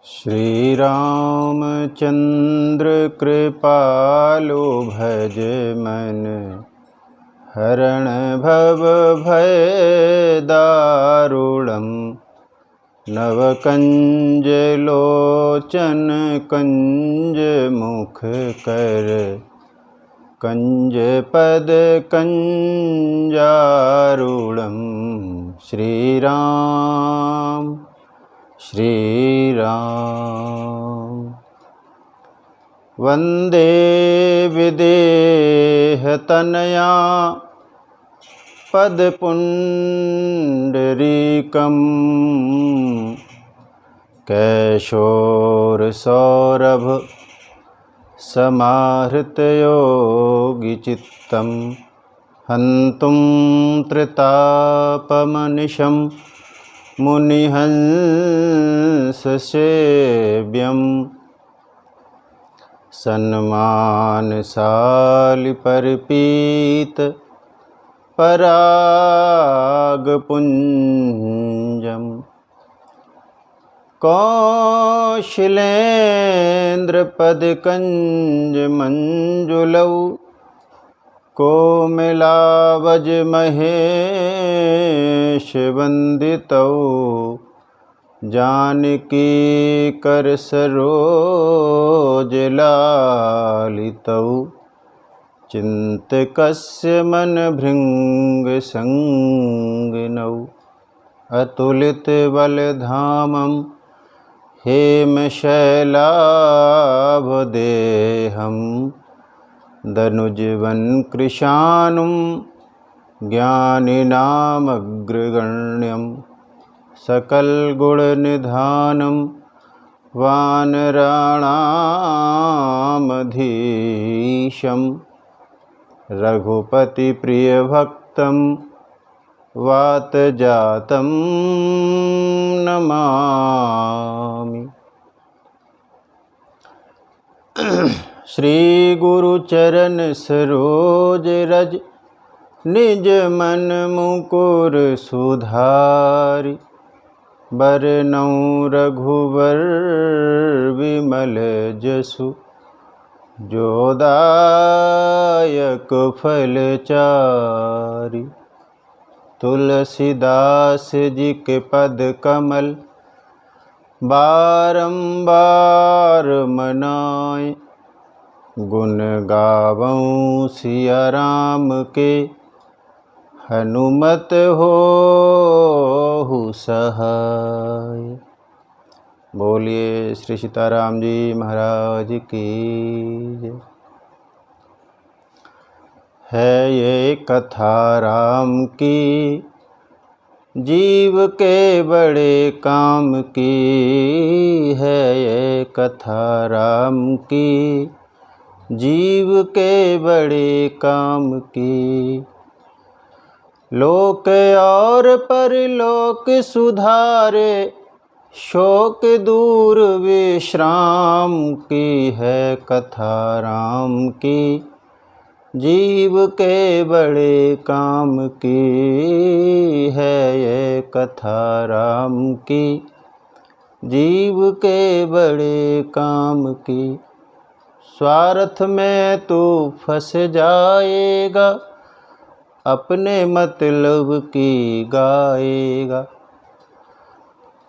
श्री रामचंद्र कृपालु भज मन, हरण भव भय दारुणम्। नव कंज लोचन कंज मुख कर, कंज पद कंजारुणम्। श्री राम श्री राम। वंदे विदेह तनया पदपुण्डरीकम्। कैशोर सौरभ समाहृतयोगिचित्तं, हन्तुं त्रितापमनिशं मुनिहंससेव्यम्। सन्मानशालि परिपीत परागपुञ्जम्। कौशलेन्द्रपदकञ्जमञ्जुलौ, कोमलावज महेशवन्दितौ। जानकी करसरोजलालितौ, चिन्तकस्य मनभृङ्गसंगिनौ। अतुलितबलधामं हेमशैलाभदेहं, दनुजवनकृशानुं ज्ञानिनामग्रगण्यं। सकलगुणनिधानं वानराणामधीशं, रघुपतिप्रियभक्तं वातजातं नमामि। श्री गुरुचरण सरोज रज, निज मन मुकुर सुधारि। बरनउँ रघुबर विमल जसु, जो दायक फलचारि। तुलसीदास जी के पद कमल, बारंबार मनाए। गुण गावऊँ सिया राम के, हनुमत होहु सहाय। बोलिए श्री सीताराम जी महाराज की जय। है ये कथा राम की, जीव के बड़े काम की। है ये कथा राम की, जीव के बड़े काम की। लोक और परलोक सुधारे, शोक दूर विश्राम की। है कथा राम की, जीव के बड़े काम की। है ये कथा राम की, जीव के बड़े काम की। स्वार्थ में तू फंस जाएगा, अपने मतलब की गाएगा।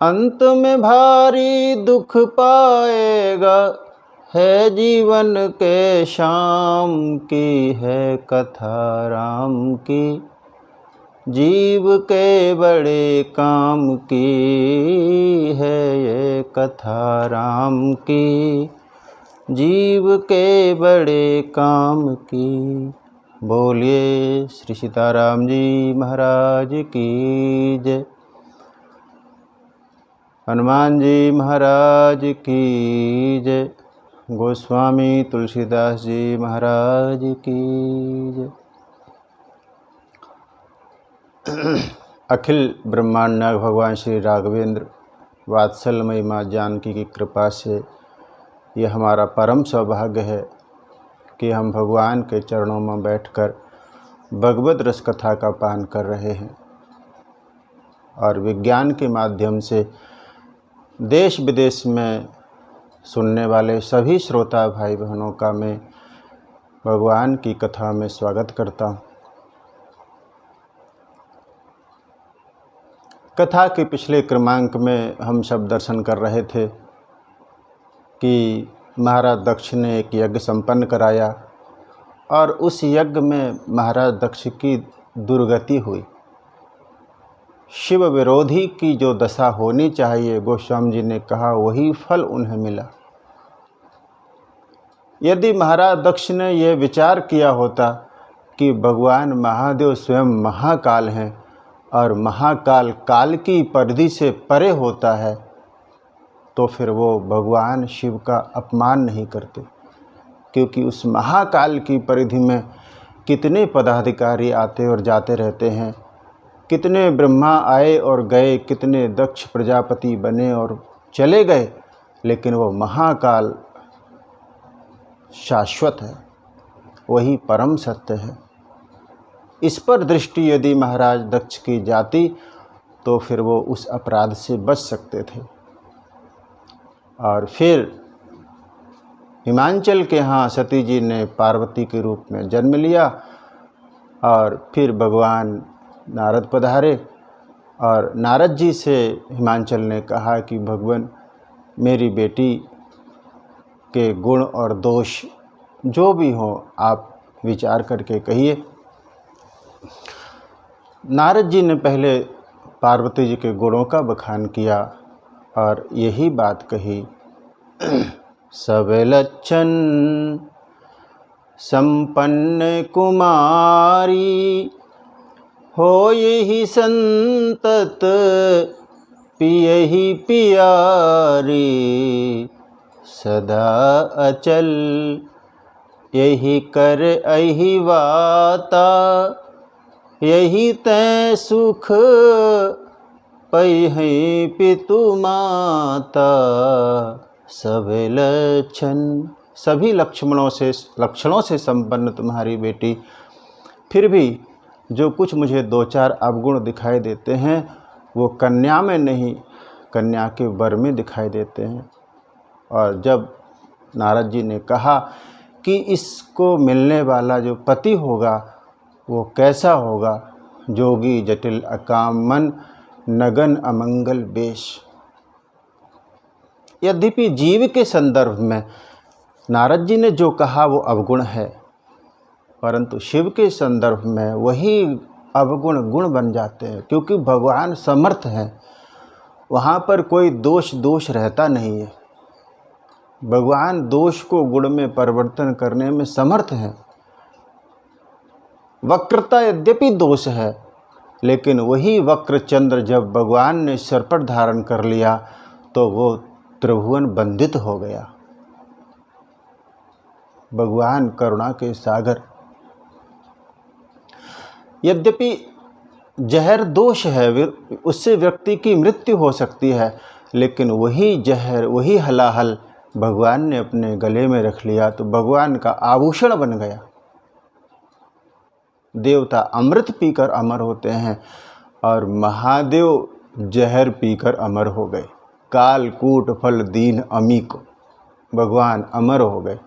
अंत में भारी दुख पाएगा, है जीवन के शाम की। है कथा राम की, जीव के बड़े काम की। है ये कथा राम की, जीव के बड़े काम की। बोलिए श्री सीताराम जी महाराज की जय। हनुमान जी महाराज की जय। गोस्वामी तुलसीदास जी महाराज की जय। अखिल ब्रह्मांड नायक भगवान श्री राघवेंद्र वात्सल्यमयी माँ जानकी की कृपा से यह हमारा परम सौभाग्य है कि हम भगवान के चरणों में बैठकर भगवत रस कथा का पान कर रहे हैं और विज्ञान के माध्यम से देश विदेश में सुनने वाले सभी श्रोता भाई बहनों का मैं भगवान की कथा में स्वागत करता हूँ। कथा के पिछले क्रमांक में हम सब दर्शन कर रहे थे कि महाराज दक्ष ने एक यज्ञ संपन्न कराया और उस यज्ञ में महाराज दक्ष की दुर्गति हुई। शिव विरोधी की जो दशा होनी चाहिए, गोस्वामी जी ने कहा, वही फल उन्हें मिला। यदि महाराज दक्ष ने यह विचार किया होता कि भगवान महादेव स्वयं महाकाल हैं और महाकाल काल की परिधि से परे होता है, तो फिर वो भगवान शिव का अपमान नहीं करते, क्योंकि उस महाकाल की परिधि में कितने पदाधिकारी आते और जाते रहते हैं, कितने ब्रह्मा आए और गए, कितने दक्ष प्रजापति बने और चले गए, लेकिन वो महाकाल शाश्वत है, वही परम सत्य है। इस पर दृष्टि यदि महाराज दक्ष की जाती तो फिर वो उस अपराध से बच सकते थे। और फिर हिमाचल के यहाँ सती जी ने पार्वती के रूप में जन्म लिया और फिर भगवान नारद पधारे और नारद जी से हिमाचल ने कहा कि भगवान, मेरी बेटी के गुण और दोष जो भी हो आप विचार करके कहिए। नारद जी ने पहले पार्वती जी के गुणों का बखान किया और यही बात कही, सब लक्षण संपन्न कुमारी, हो यही संतत पियहि पियारी, सदा अचल यही कर अहि वाता, यही तै सुख पै पितु माता, सभी लक्षणों से संपन्न तुम्हारी बेटी, फिर भी जो कुछ मुझे दो चार अवगुण दिखाई देते हैं वो कन्या में नहीं, कन्या के वर में दिखाई देते हैं। और जब नारद जी ने कहा कि इसको मिलने वाला जो पति होगा वो कैसा होगा, जोगी जटिल अकाम मन, नगन अमंगल वेश। यद्यपि जीव के संदर्भ में नारद जी ने जो कहा वो अवगुण है, परंतु शिव के संदर्भ में वही अवगुण गुण बन जाते हैं, क्योंकि भगवान समर्थ हैं, वहाँ पर कोई दोष रहता नहीं है। भगवान दोष को गुण में परिवर्तन करने में समर्थ हैं। वक्रता यद्यपि दोष है, लेकिन वही वक्र चंद्र जब भगवान ने सिर पर धारण कर लिया तो वो त्रिभुवन बंदित हो गया। भगवान करुणा के सागर। यद्यपि जहर दोष है, उससे व्यक्ति की मृत्यु हो सकती है, लेकिन वही जहर, वही हलाहल भगवान ने अपने गले में रख लिया तो भगवान का आभूषण बन गया। देवता अमृत पीकर अमर होते हैं और महादेव जहर पीकर अमर हो गए। काल कूट फल दीन अमीक, भगवान अमर हो गए।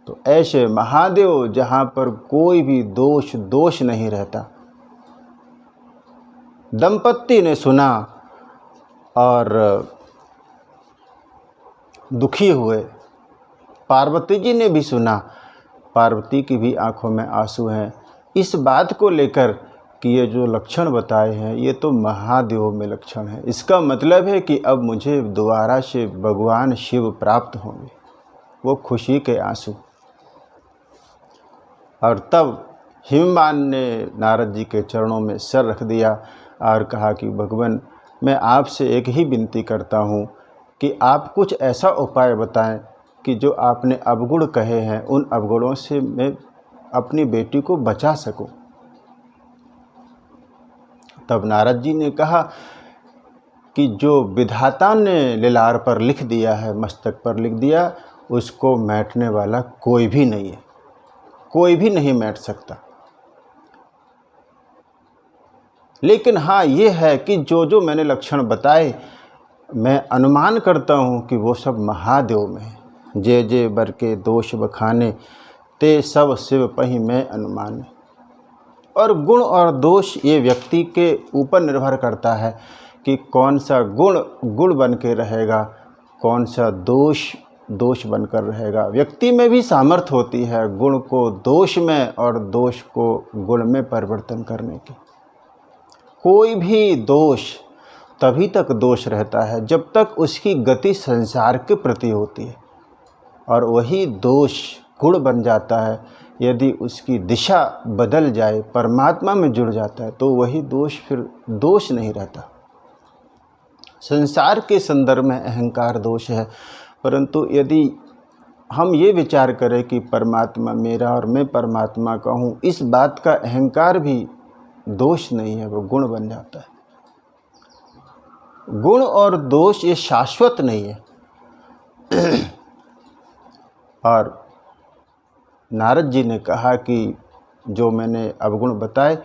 तो ऐसे महादेव जहाँ पर कोई भी दोष नहीं रहता। दंपत्ति ने सुना और दुखी हुए, पार्वती जी ने भी सुना, पार्वती की भी आंखों में आंसू हैं इस बात को लेकर कि ये जो लक्षण बताए हैं ये तो महादेव में लक्षण है। इसका मतलब है कि अब मुझे दोबारा से भगवान शिव प्राप्त होंगे। वो खुशी के आंसू। और तब हिमवान ने नारद जी के चरणों में सर रख दिया और कहा कि भगवान, मैं आपसे एक ही विनती करता हूँ कि आप कुछ ऐसा उपाय बताएं कि जो आपने अवगुण कहे हैं उन अवगुणों से मैं अपनी बेटी को बचा सकूं। तब नारद जी ने कहा कि जो विधाता ने लीलार पर लिख दिया है, मस्तक पर लिख दिया, उसको मैटने वाला कोई भी नहीं है, कोई भी नहीं मैट सकता। लेकिन हाँ ये है कि जो जो मैंने लक्षण बताए मैं अनुमान करता हूँ कि वो सब महादेव में है। जे जे बर के दोष बखाने ते सब शिव पही मैं अनुमान। और गुण और दोष ये व्यक्ति के ऊपर निर्भर करता है कि कौन सा गुण गुण बन के रहेगा, कौन सा दोष दोष बनकर रहेगा। व्यक्ति में भी सामर्थ्य होती है गुण को दोष में और दोष को गुण में परिवर्तन करने की। कोई भी दोष तभी तक दोष रहता है जब तक उसकी गति संसार के प्रति होती है, और वही दोष गुण बन जाता है यदि उसकी दिशा बदल जाए, परमात्मा में जुड़ जाता है, तो वही दोष फिर दोष नहीं रहता। संसार के संदर्भ में अहंकार दोष है, परंतु यदि हम ये विचार करें कि परमात्मा मेरा और मैं परमात्मा का हूँ, इस बात का अहंकार भी दोष नहीं है, वो गुण बन जाता है। गुण और दोष ये शाश्वत नहीं है। और नारद जी ने कहा कि जो मैंने अवगुण बताए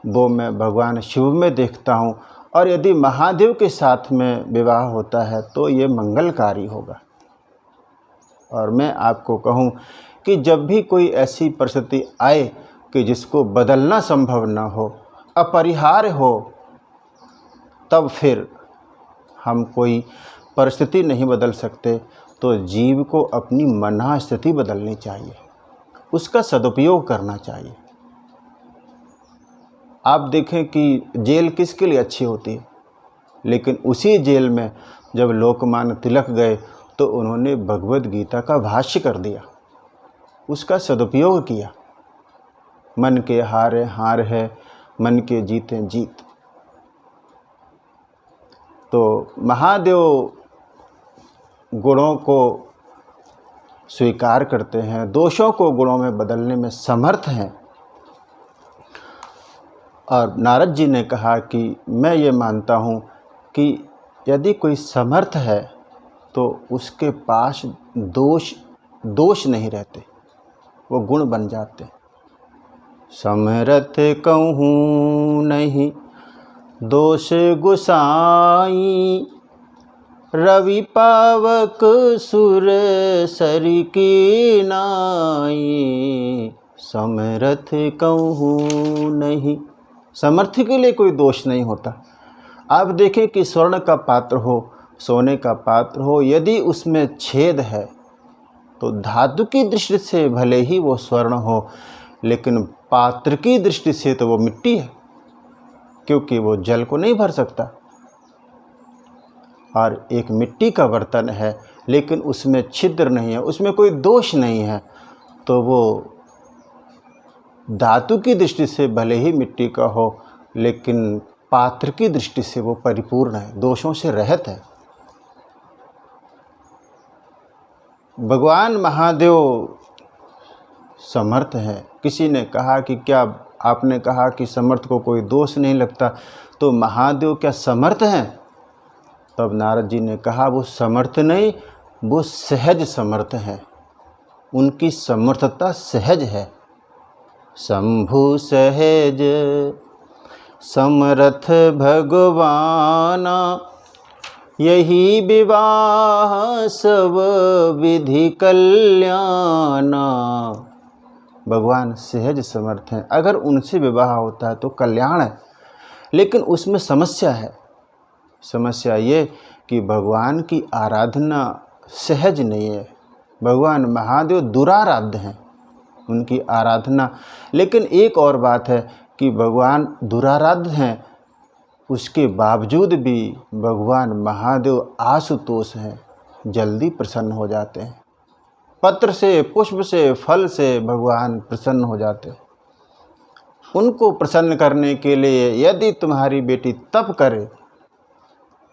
वो मैं भगवान शिव में देखता हूँ, और यदि महादेव के साथ में विवाह होता है तो ये मंगलकारी होगा। और मैं आपको कहूँ कि जब भी कोई ऐसी परिस्थिति आए कि जिसको बदलना संभव न हो, अपरिहार्य हो, तब फिर हम कोई परिस्थिति नहीं बदल सकते, तो जीव को अपनी मन स्थिति बदलनी चाहिए, उसका सदुपयोग करना चाहिए। आप देखें कि जेल किसके लिए अच्छी होती है, लेकिन उसी जेल में जब लोकमान्य तिलक गए तो उन्होंने भगवद गीता का भाष्य कर दिया, उसका सदुपयोग किया। मन के हारे हार है, मन के जीते जीत। तो महादेव गुणों को स्वीकार करते हैं, दोषों को गुणों में बदलने में समर्थ हैं। और नारद जी ने कहा कि मैं ये मानता हूँ कि यदि कोई समर्थ है तो उसके पास दोष नहीं रहते, वो गुण बन जाते। समर्थ कहूँ नहीं दोष गुसाई, रवि पावक सुर सरि की नाई। समर्थ कहूँ नहीं, समर्थ के लिए कोई दोष नहीं होता। आप देखें कि स्वर्ण का पात्र हो, सोने का पात्र हो, यदि उसमें छेद है तो धातु की दृष्टि से भले ही वो स्वर्ण हो, लेकिन पात्र की दृष्टि से तो वो मिट्टी है, क्योंकि वो जल को नहीं भर सकता। और एक मिट्टी का बर्तन है लेकिन उसमें छिद्र नहीं है, उसमें कोई दोष नहीं है, तो वो धातु की दृष्टि से भले ही मिट्टी का हो, लेकिन पात्र की दृष्टि से वो परिपूर्ण है, दोषों से रहित है। भगवान महादेव समर्थ है। किसी ने कहा कि क्या आपने कहा कि समर्थ को कोई दोष नहीं लगता, तो महादेव क्या समर्थ हैं? तब नारद जी ने कहा वो समर्थ नहीं, वो सहज समर्थ हैं, उनकी समर्थता सहज है। शंभु सहज समर्थ भगवाना, यही विवाह सब विधि कल्याणा। भगवान सहज समर्थ हैं, अगर उनसे विवाह होता है तो कल्याण है। लेकिन उसमें समस्या है। समस्या ये कि भगवान की आराधना सहज नहीं है। भगवान महादेव दुराराध्य हैं, उनकी आराधना। लेकिन एक और बात है कि भगवान दुराराध्य हैं, उसके बावजूद भी भगवान महादेव आशुतोष हैं, जल्दी प्रसन्न हो जाते हैं। पत्र से, पुष्प से, फल से भगवान प्रसन्न हो जाते हैं। उनको प्रसन्न करने के लिए यदि तुम्हारी बेटी तप करे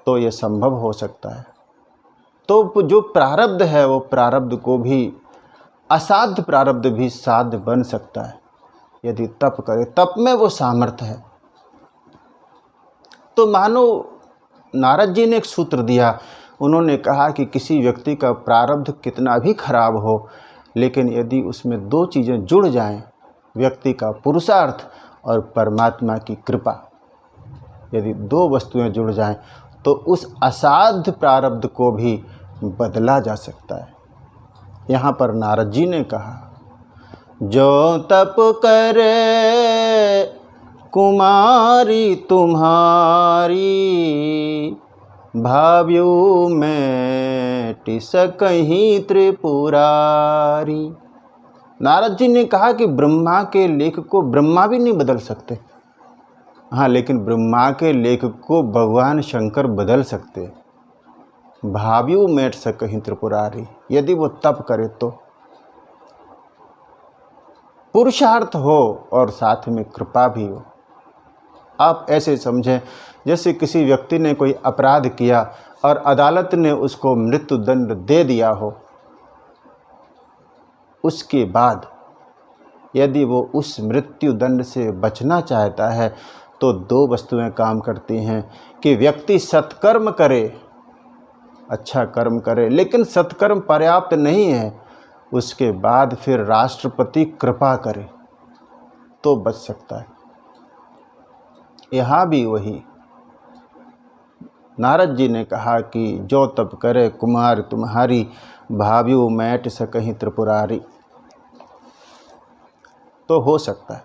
तो ये संभव हो सकता है। तो जो प्रारब्ध है वो प्रारब्ध को भी, असाध्य प्रारब्ध भी साध्य बन सकता है यदि तप करे। तप में वो सामर्थ्य है। तो मानो नारद जी ने एक सूत्र दिया, उन्होंने कहा कि किसी व्यक्ति का प्रारब्ध कितना भी खराब हो, लेकिन यदि उसमें दो चीज़ें जुड़ जाएं, व्यक्ति का पुरुषार्थ और परमात्मा की कृपा, यदि दो वस्तुएं जुड़ जाएं तो उस असाध्य प्रारब्ध को भी बदला जा सकता है। यहाँ पर नारद जी ने कहा, जो तप करे कुमारी तुम्हारी, भाव्यू में सकहीं त्रिपुरारी। नारद जी ने कहा कि ब्रह्मा के लेख को ब्रह्मा भी नहीं बदल सकते, हाँ, लेकिन ब्रह्मा के लेख को भगवान शंकर बदल सकते। भाव्यू में सकहीं त्रिपुरारी, यदि वो तप करे तो पुरुषार्थ हो और साथ में कृपा भी हो। आप ऐसे समझें जैसे किसी व्यक्ति ने कोई अपराध किया और अदालत ने उसको मृत्यु दंड दे दिया हो, उसके बाद यदि वो उस मृत्यु दंड से बचना चाहता है तो दो वस्तुएं काम करती हैं कि व्यक्ति सत्कर्म करे, अच्छा कर्म करे, लेकिन सत्कर्म पर्याप्त नहीं है, उसके बाद फिर राष्ट्रपति कृपा करे तो बच सकता है। यहाँ भी वही नारद जी ने कहा कि जो तप करे कुमार तुम्हारी, भाव्यू मैट सकहीं त्रिपुरारी। तो हो सकता है।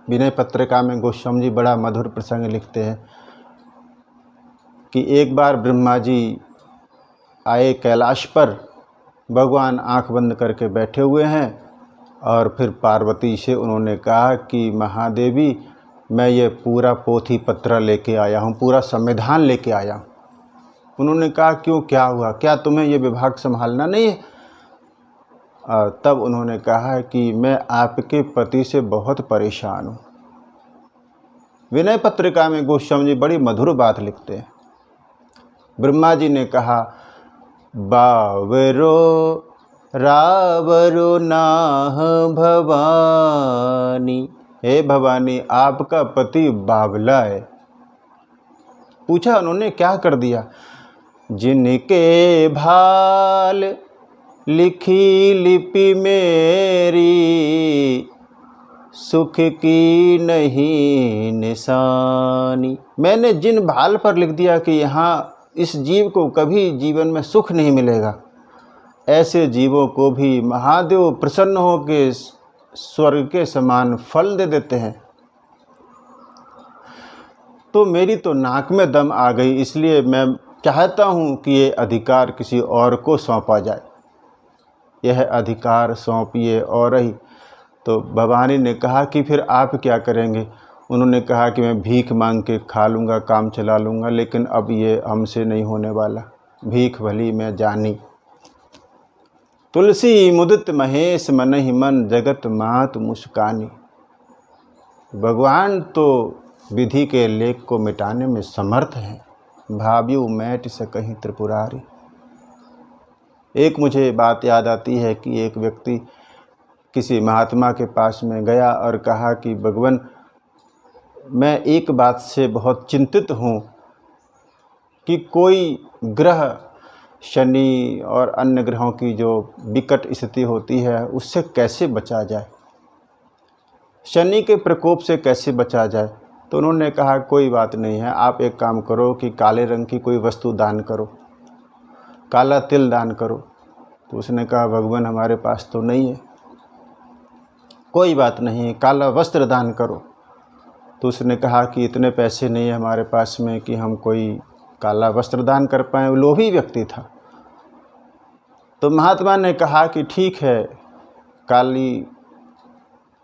विनय पत्रिका में गोस्वामी जी बड़ा मधुर प्रसंग लिखते हैं कि एक बार ब्रह्मा जी आए कैलाश पर, भगवान आंख बंद करके बैठे हुए हैं और फिर पार्वती से उन्होंने कहा कि महादेवी, मैं ये पूरा पोथी पत्र लेके आया हूँ, पूरा संविधान लेके आया हूँ। उन्होंने कहा क्यों, क्या हुआ, क्या तुम्हें ये विभाग संभालना नहीं है? तब उन्होंने कहा कि मैं आपके पति से बहुत परेशान हूँ। विनय पत्रिका में गोस्वामी जी बड़ी मधुर बात लिखते हैं। ब्रह्मा जी ने कहा, बावरो रावरो नाह भवानी, हे भवानी, आपका पति बावला है। पूछा उन्होंने क्या कर दिया? जिनके भाल लिखी लिपि मेरी, सुख की नहीं निशानी। मैंने जिन भाल पर लिख दिया कि यहाँ इस जीव को कभी जीवन में सुख नहीं मिलेगा, ऐसे जीवों को भी महादेव प्रसन्न होकर स्वर्ग के समान फल दे देते हैं। तो मेरी तो नाक में दम आ गई, इसलिए मैं चाहता हूँ कि ये अधिकार किसी और को सौंपा जाए, यह अधिकार सौंपिए और ही। तो भवानी ने कहा कि फिर आप क्या करेंगे? उन्होंने कहा कि मैं भीख मांग के खा लूँगा, काम चला लूँगा, लेकिन अब ये हमसे नहीं होने वाला। भीख भली मैं जानी, तुलसी मुदित महेश मन ही मन, जगत मात मुस्कानी। भगवान तो विधि के लेख को मिटाने में समर्थ हैं। भाव्यू मैट सकहीं त्रिपुरारी। एक मुझे बात याद आती है कि एक व्यक्ति किसी महात्मा के पास में गया और कहा कि भगवान, मैं एक बात से बहुत चिंतित हूँ कि कोई ग्रह, शनि और अन्य ग्रहों की जो विकट स्थिति होती है उससे कैसे बचा जाए, शनि के प्रकोप से कैसे बचा जाए। तो उन्होंने कहा कोई बात नहीं है, आप एक काम करो कि काले रंग की कोई वस्तु दान करो, काला तिल दान करो। तो उसने कहा भगवान हमारे पास तो नहीं है। कोई बात नहीं, काला वस्त्र दान करो। तो उसने कहा कि इतने पैसे नहीं है हमारे पास में कि हम कोई काला वस्त्र दान कर पाएँ। वो लोभी व्यक्ति था। तो महात्मा ने कहा कि ठीक है, काली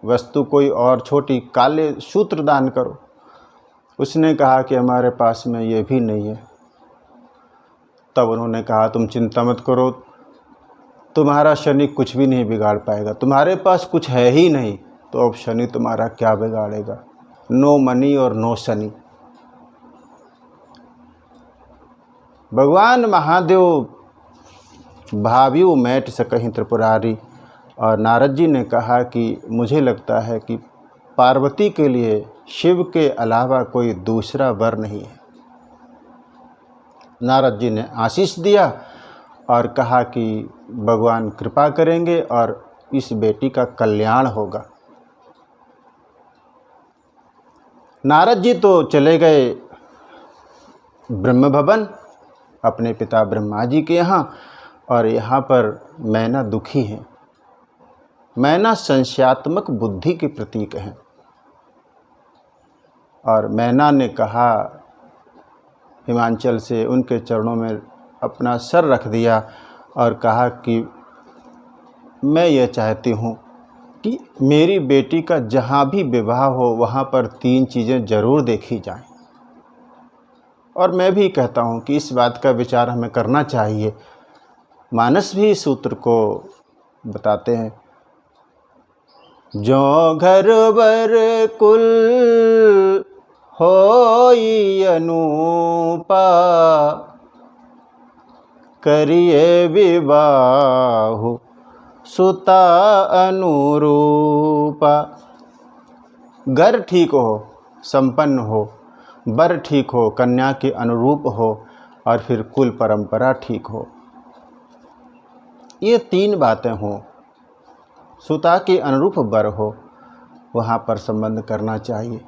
वस्तु कोई और छोटी काले सूत्र दान करो। उसने कहा कि हमारे पास में ये भी नहीं है। तब उन्होंने कहा तुम चिंता मत करो, तुम्हारा शनि कुछ भी नहीं बिगाड़ पाएगा, तुम्हारे पास कुछ है ही नहीं, तो अब शनि तुम्हारा क्या बिगाड़ेगा। नो मनी और नो शनि। भगवान महादेव भाव्यू मैट सकहीं त्रिपुरारी। और नारद जी ने कहा कि मुझे लगता है कि पार्वती के लिए शिव के अलावा कोई दूसरा वर नहीं है। नारद जी ने आशीष दिया और कहा कि भगवान कृपा करेंगे और इस बेटी का कल्याण होगा। नारद जी तो चले गए ब्रह्म भवन अपने पिता ब्रह्मा जी के यहाँ, और यहाँ पर मैना दुखी हैं। मैना संशयात्मक बुद्धि के प्रतीक हैं। और मैना ने कहा हिमांचल से, उनके चरणों में अपना सर रख दिया और कहा कि मैं ये चाहती हूँ कि मेरी बेटी का जहाँ भी विवाह हो वहाँ पर 3 चीज़ें ज़रूर देखी जाएं। और मैं भी कहता हूँ कि इस बात का विचार हमें करना चाहिए। मानस भी इस सूत्र को बताते हैं, जो घर बर कुल होई अनूपा, करिए विवाहु सुता अनुरूपा। घर ठीक हो, संपन्न हो, वर ठीक हो, कन्या के अनुरूप हो, और फिर कुल परंपरा ठीक हो। ये 3 बातें हों, सुता के अनुरूप वर हो, वहाँ पर संबंध करना चाहिए।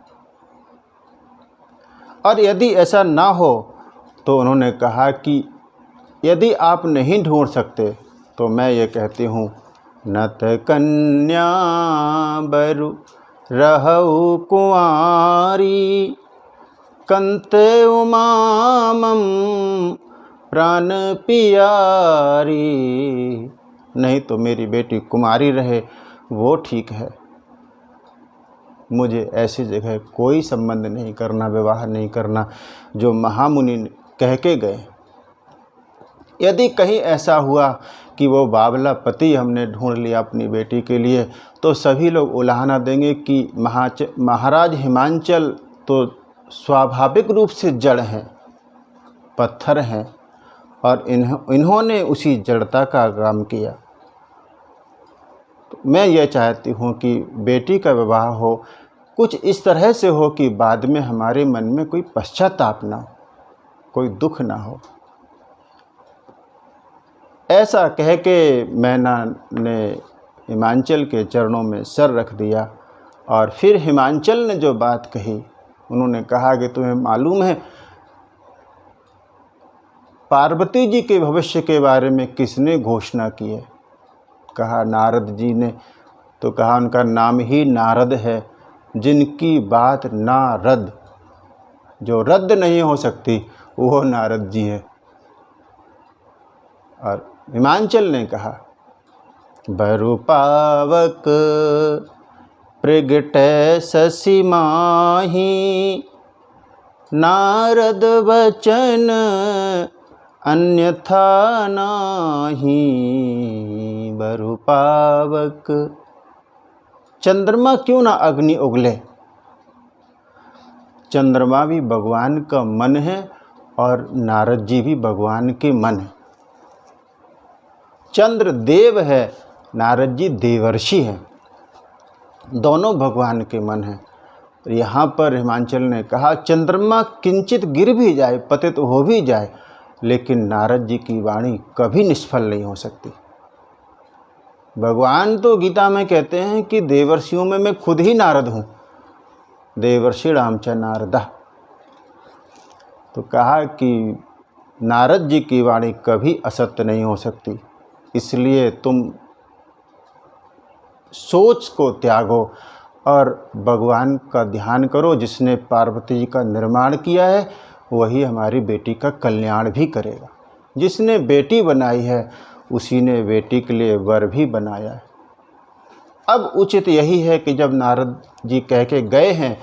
और यदि ऐसा ना हो तो उन्होंने कहा कि यदि आप नहीं ढूंढ सकते तो मैं ये कहती हूँ, नत कन्या बरु रहु कुंवारी, कंते उमामम प्राण पियारी। नहीं तो मेरी बेटी कुमारी रहे, वो ठीक है। मुझे ऐसी जगह कोई संबंध नहीं करना, विवाह नहीं करना जो महामुनि कह के गए। यदि कहीं ऐसा हुआ कि वो बावला पति हमने ढूंढ लिया अपनी बेटी के लिए, तो सभी लोग उलाहना देंगे कि महाराज हिमांचल तो स्वाभाविक रूप से जड़ हैं, पत्थर हैं, और इन्होंने उसी जड़ता का काम किया। तो मैं ये चाहती हूँ कि बेटी का विवाह हो कुछ इस तरह से हो कि बाद में हमारे मन में कोई पश्चाताप ना हो, कोई दुख ना हो। ऐसा कह के मैना ने हिमांचल के चरणों में सर रख दिया। और फिर हिमांचल ने जो बात कही, उन्होंने कहा कि तुम्हें मालूम है पार्वती जी के भविष्य के बारे में किसने घोषणा की है? कहा नारद जी ने। तो कहा उनका नाम ही नारद है, जिनकी बात ना रद्द, जो रद्द नहीं हो सकती, वो नारद जी है। और हिमांचल ने कहा, बरु पावक प्रगटै शशि माही, नारद वचन अन्यथा नाही। बरु पावक, चंद्रमा क्यों ना अग्नि उगले? चंद्रमा भी भगवान का मन है और नारद जी भी भगवान के मन है। चंद्र देव है, नारद जी देवर्षि हैं, दोनों भगवान के मन हैं। यहाँ पर हिमांचल ने कहा चंद्रमा किंचित गिर भी जाए, पतित हो भी जाए, लेकिन नारद जी की वाणी कभी निष्फल नहीं हो सकती। भगवान तो गीता में कहते हैं कि देवर्षियों में मैं खुद ही नारद हूँ, देवर्षि रामच नारदा। तो कहा कि नारद जी की वाणी कभी असत्य नहीं हो सकती, इसलिए तुम सोच को त्यागो और भगवान का ध्यान करो। जिसने पार्वती जी का निर्माण किया है वही हमारी बेटी का कल्याण भी करेगा। जिसने बेटी बनाई है उसी ने बेटी के लिए वर भी बनाया है। अब उचित यही है कि जब नारद जी कह के गए हैं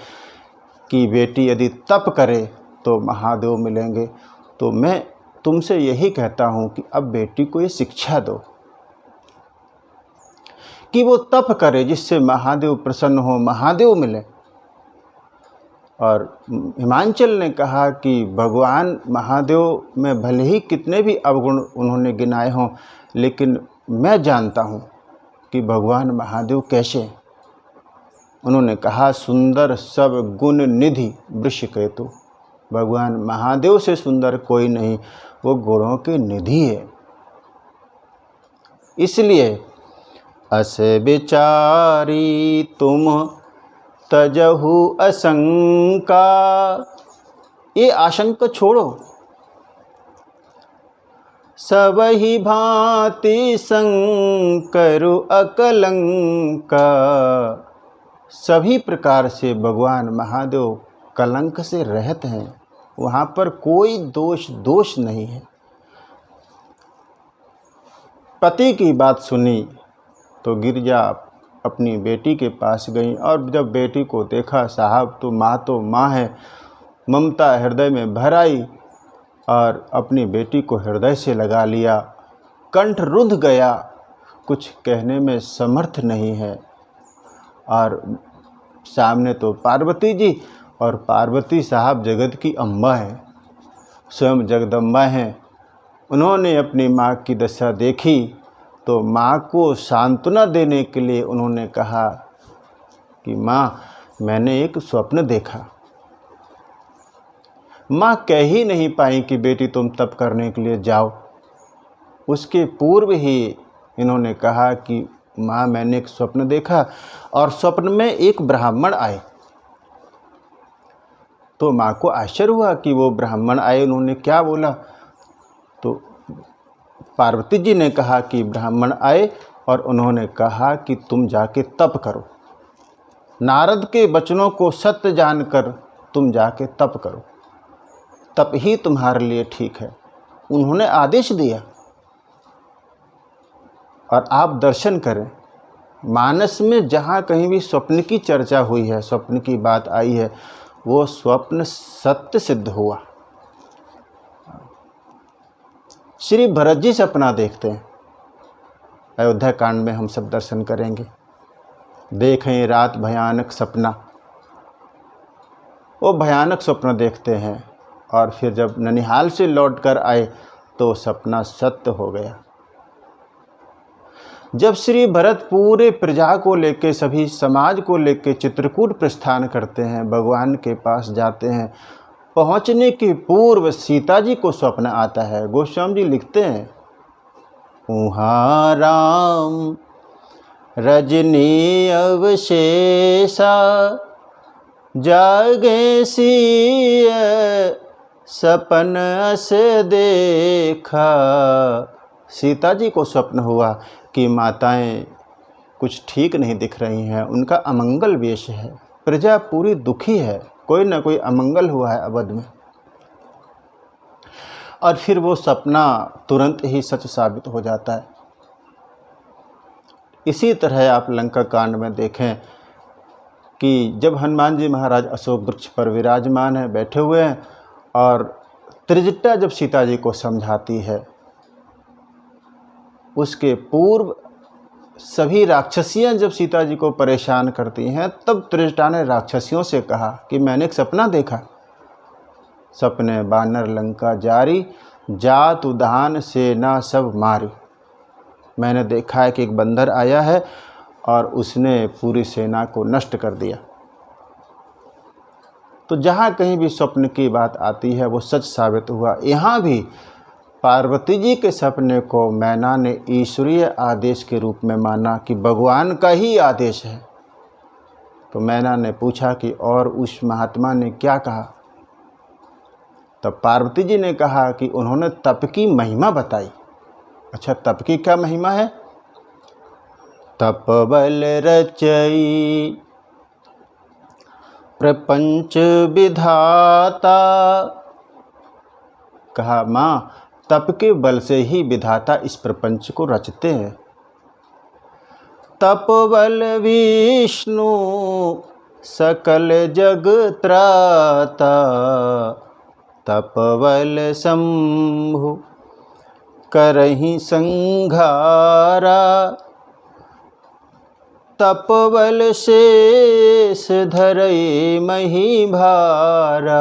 कि बेटी यदि तप करे तो महादेव मिलेंगे, तो मैं तुमसे यही कहता हूँ कि अब बेटी को ये शिक्षा दो कि वो तप करे जिससे महादेव प्रसन्न हो, महादेव मिले। और हिमांचल ने कहा कि भगवान महादेव में भले ही कितने भी अवगुण उन्होंने गिनाए हों, लेकिन मैं जानता हूँ कि भगवान महादेव कैसे हैं। उन्होंने कहा सुंदर सब गुण निधि वृषकेतु, भगवान महादेव से सुंदर कोई नहीं, वो गुणों के निधि है। इसलिए अस विचारी तुम तजहु असंका। ये आशंका छोड़ो, सबहि भांति संकरु अकलंका। सभी प्रकार से भगवान महादेव कलंक से रहित हैं, वहाँ पर कोई दोष नहीं है। पति की बात सुनी तो गिरजा अपनी बेटी के पास गई और जब बेटी को देखा, साहब तो माँ है, ममता हृदय में भर आई और अपनी बेटी को हृदय से लगा लिया। कंठ रुंध गया, कुछ कहने में समर्थ नहीं है। और सामने तो पार्वती जी, और पार्वती साहब जगत की अम्बा है, स्वयं जगदम्बा हैं। उन्होंने अपनी माँ की दशा देखी तो माँ को सांत्वना देने के लिए उन्होंने कहा कि माँ, मैंने एक स्वप्न देखा। माँ कह ही नहीं पाई कि बेटी तुम तप करने के लिए जाओ। उसके पूर्व ही इन्होंने कहा कि माँ, मैंने एक स्वप्न देखा और स्वप्न में एक ब्राह्मण आए। तो माँ को आश्चर्य हुआ कि वो ब्राह्मण आए, उन्होंने क्या बोला। तो पार्वती जी ने कहा कि ब्राह्मण आए और उन्होंने कहा कि तुम जाके तप करो, नारद के वचनों को सत्य जानकर तुम जाके तप करो, तप ही तुम्हारे लिए ठीक है। उन्होंने आदेश दिया और आप दर्शन करें। मानस में जहाँ कहीं भी स्वप्न की चर्चा हुई है, स्वप्न की बात आई है, वो स्वप्न सत्य सिद्ध हुआ। श्री भरत जी सपना देखते हैं, अयोध्या कांड में हम सब दर्शन करेंगे। देखें रात भयानक सपना, वो भयानक स्वप्न देखते हैं और फिर जब ननिहाल से लौट कर आए तो सपना सत्य हो गया। जब श्री भरत पूरे प्रजा को लेके, सभी समाज को लेके चित्रकूट प्रस्थान करते हैं, भगवान के पास जाते हैं, पहुंचने के पूर्व सीता जी को स्वप्न आता है। गोस्वामी जी लिखते हैं, उहाँ राम रजनी अवशेषा, जागे सिय सपन अस देखा। सीता जी को स्वप्न हुआ कि माताएं कुछ ठीक नहीं दिख रही हैं, उनका अमंगल वेश है, प्रजा पूरी दुखी है, कोई ना कोई अमंगल हुआ है अवध में। और फिर वो सपना तुरंत ही सच साबित हो जाता है। इसी तरह आप लंका कांड में देखें कि जब हनुमान जी महाराज अशोक वृक्ष पर विराजमान हैं, बैठे हुए हैं, और त्रिजटा जब सीता जी को समझाती है, उसके पूर्व सभी राक्षसियां जब सीता जी को परेशान करती हैं, तब त्रिजटा ने राक्षसियों से कहा कि मैंने एक सपना देखा। सपने बानर लंका जारी, जात उदान सेना सब मारी। मैंने देखा है कि एक बंदर आया है और उसने पूरी सेना को नष्ट कर दिया। तो जहाँ कहीं भी स्वप्न की बात आती है वो सच साबित हुआ। यहाँ भी पार्वती जी के सपने को मैना ने ईश्वरीय आदेश के रूप में माना कि भगवान का ही आदेश है। तो मैना ने पूछा कि और उस महात्मा ने क्या कहा। तब पार्वती जी ने कहा कि उन्होंने तप की महिमा बताई। अच्छा, तप की क्या महिमा है? तप बल रचई प्रपंच विधाता। कहा, माँ, तप के बल से ही विधाता इस प्रपंच को रचते हैं। तप बल विष्णु सकल जग त्राता, तप बल शंभु करहि संघारा, तप बल शेष धरई मही भारा।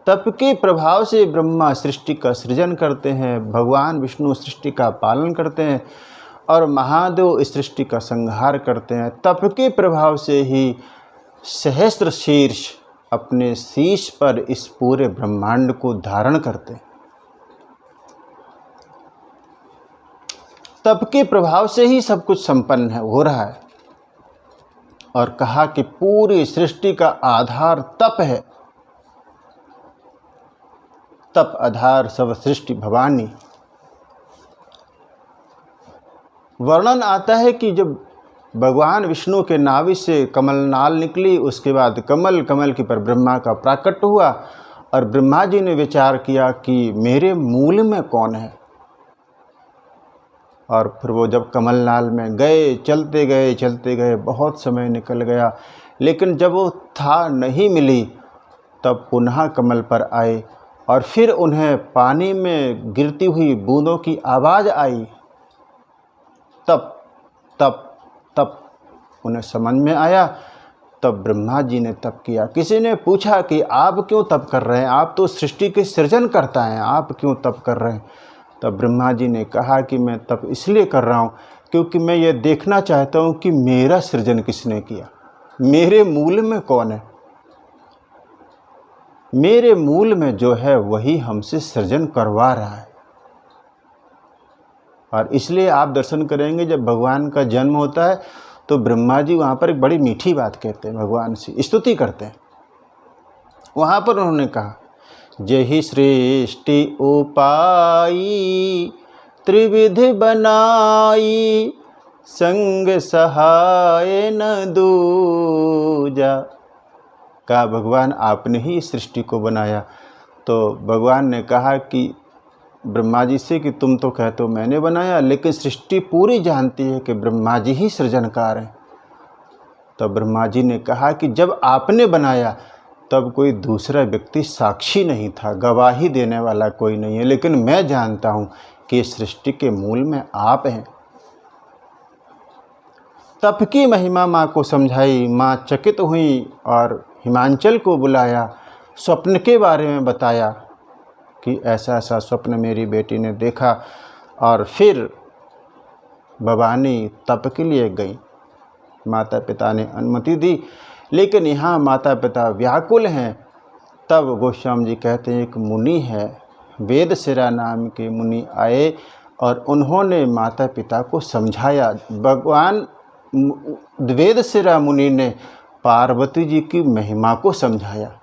तप के प्रभाव से ब्रह्मा सृष्टि का सृजन करते हैं, भगवान विष्णु सृष्टि का पालन करते हैं और महादेव इस सृष्टि का संहार करते हैं। तप के प्रभाव से ही सहस्त्र शीर्ष अपने शीश पर इस पूरे ब्रह्मांड को धारण करते हैं। तप के प्रभाव से ही सब कुछ संपन्न हो रहा है। और कहा कि पूरी सृष्टि का आधार तप है, तप आधार सब सृष्टि भवानी। वर्णन आता है कि जब भगवान विष्णु के नाभि से कमलनाल निकली, उसके बाद कमल, कमल के पर ब्रह्मा का प्राकट्य हुआ और ब्रह्मा जी ने विचार किया कि मेरे मूल में कौन है। और फिर वो जब कमलनाल में गए, चलते गए, बहुत समय निकल गया, लेकिन जब वो था नहीं मिली, तब पुनः कमल पर आए और फिर उन्हें पानी में गिरती हुई बूंदों की आवाज़ आई। तब तब तब उन्हें समझ में आया। तब ब्रह्मा जी ने तप किया। किसी ने पूछा कि आप क्यों तप कर रहे हैं, आप तो सृष्टि के सृजन करता हैं, आप क्यों तप कर रहे हैं। तब ब्रह्मा जी ने कहा कि मैं तप इसलिए कर रहा हूँ क्योंकि मैं ये देखना चाहता हूँ कि मेरा सृजन किसने किया, मेरे मूल में कौन है। मेरे मूल में जो है वही हमसे सृजन करवा रहा है। और इसलिए आप दर्शन करेंगे जब भगवान का जन्म होता है तो ब्रह्मा जी वहाँ पर एक बड़ी मीठी बात कहते हैं, भगवान से स्तुति करते हैं। वहाँ पर उन्होंने कहा, जेहि सृष्टि उपाई त्रिविधि बनाई, संग सहाय न दूजा। कहा भगवान आपने ही इस सृष्टि को बनाया। तो भगवान ने कहा कि ब्रह्मा जी से कि तुम तो कहते हो मैंने बनाया, लेकिन सृष्टि पूरी जानती है कि ब्रह्मा जी ही सृजनकार हैं। तो ब्रह्मा जी ने कहा कि जब आपने बनाया तब कोई दूसरा व्यक्ति साक्षी नहीं था, गवाही देने वाला कोई नहीं है, लेकिन मैं जानता हूँ कि इस सृष्टि के मूल में आप हैं। तप की महिमा माँ को समझाई। माँ चकित हुई और हिमांचल को बुलाया, स्वप्न के बारे में बताया कि ऐसा ऐसा स्वप्न मेरी बेटी ने देखा। और फिर भवानी तप के लिए गई। माता पिता ने अनुमति दी, लेकिन यहाँ माता पिता व्याकुल हैं। तब गोस्वामी जी कहते हैं एक मुनि है, वेदशिरा नाम के मुनि आए और उन्होंने माता पिता को समझाया। भगवान वेदशिरा मुनि ने पार्वती जी की महिमा को समझाया।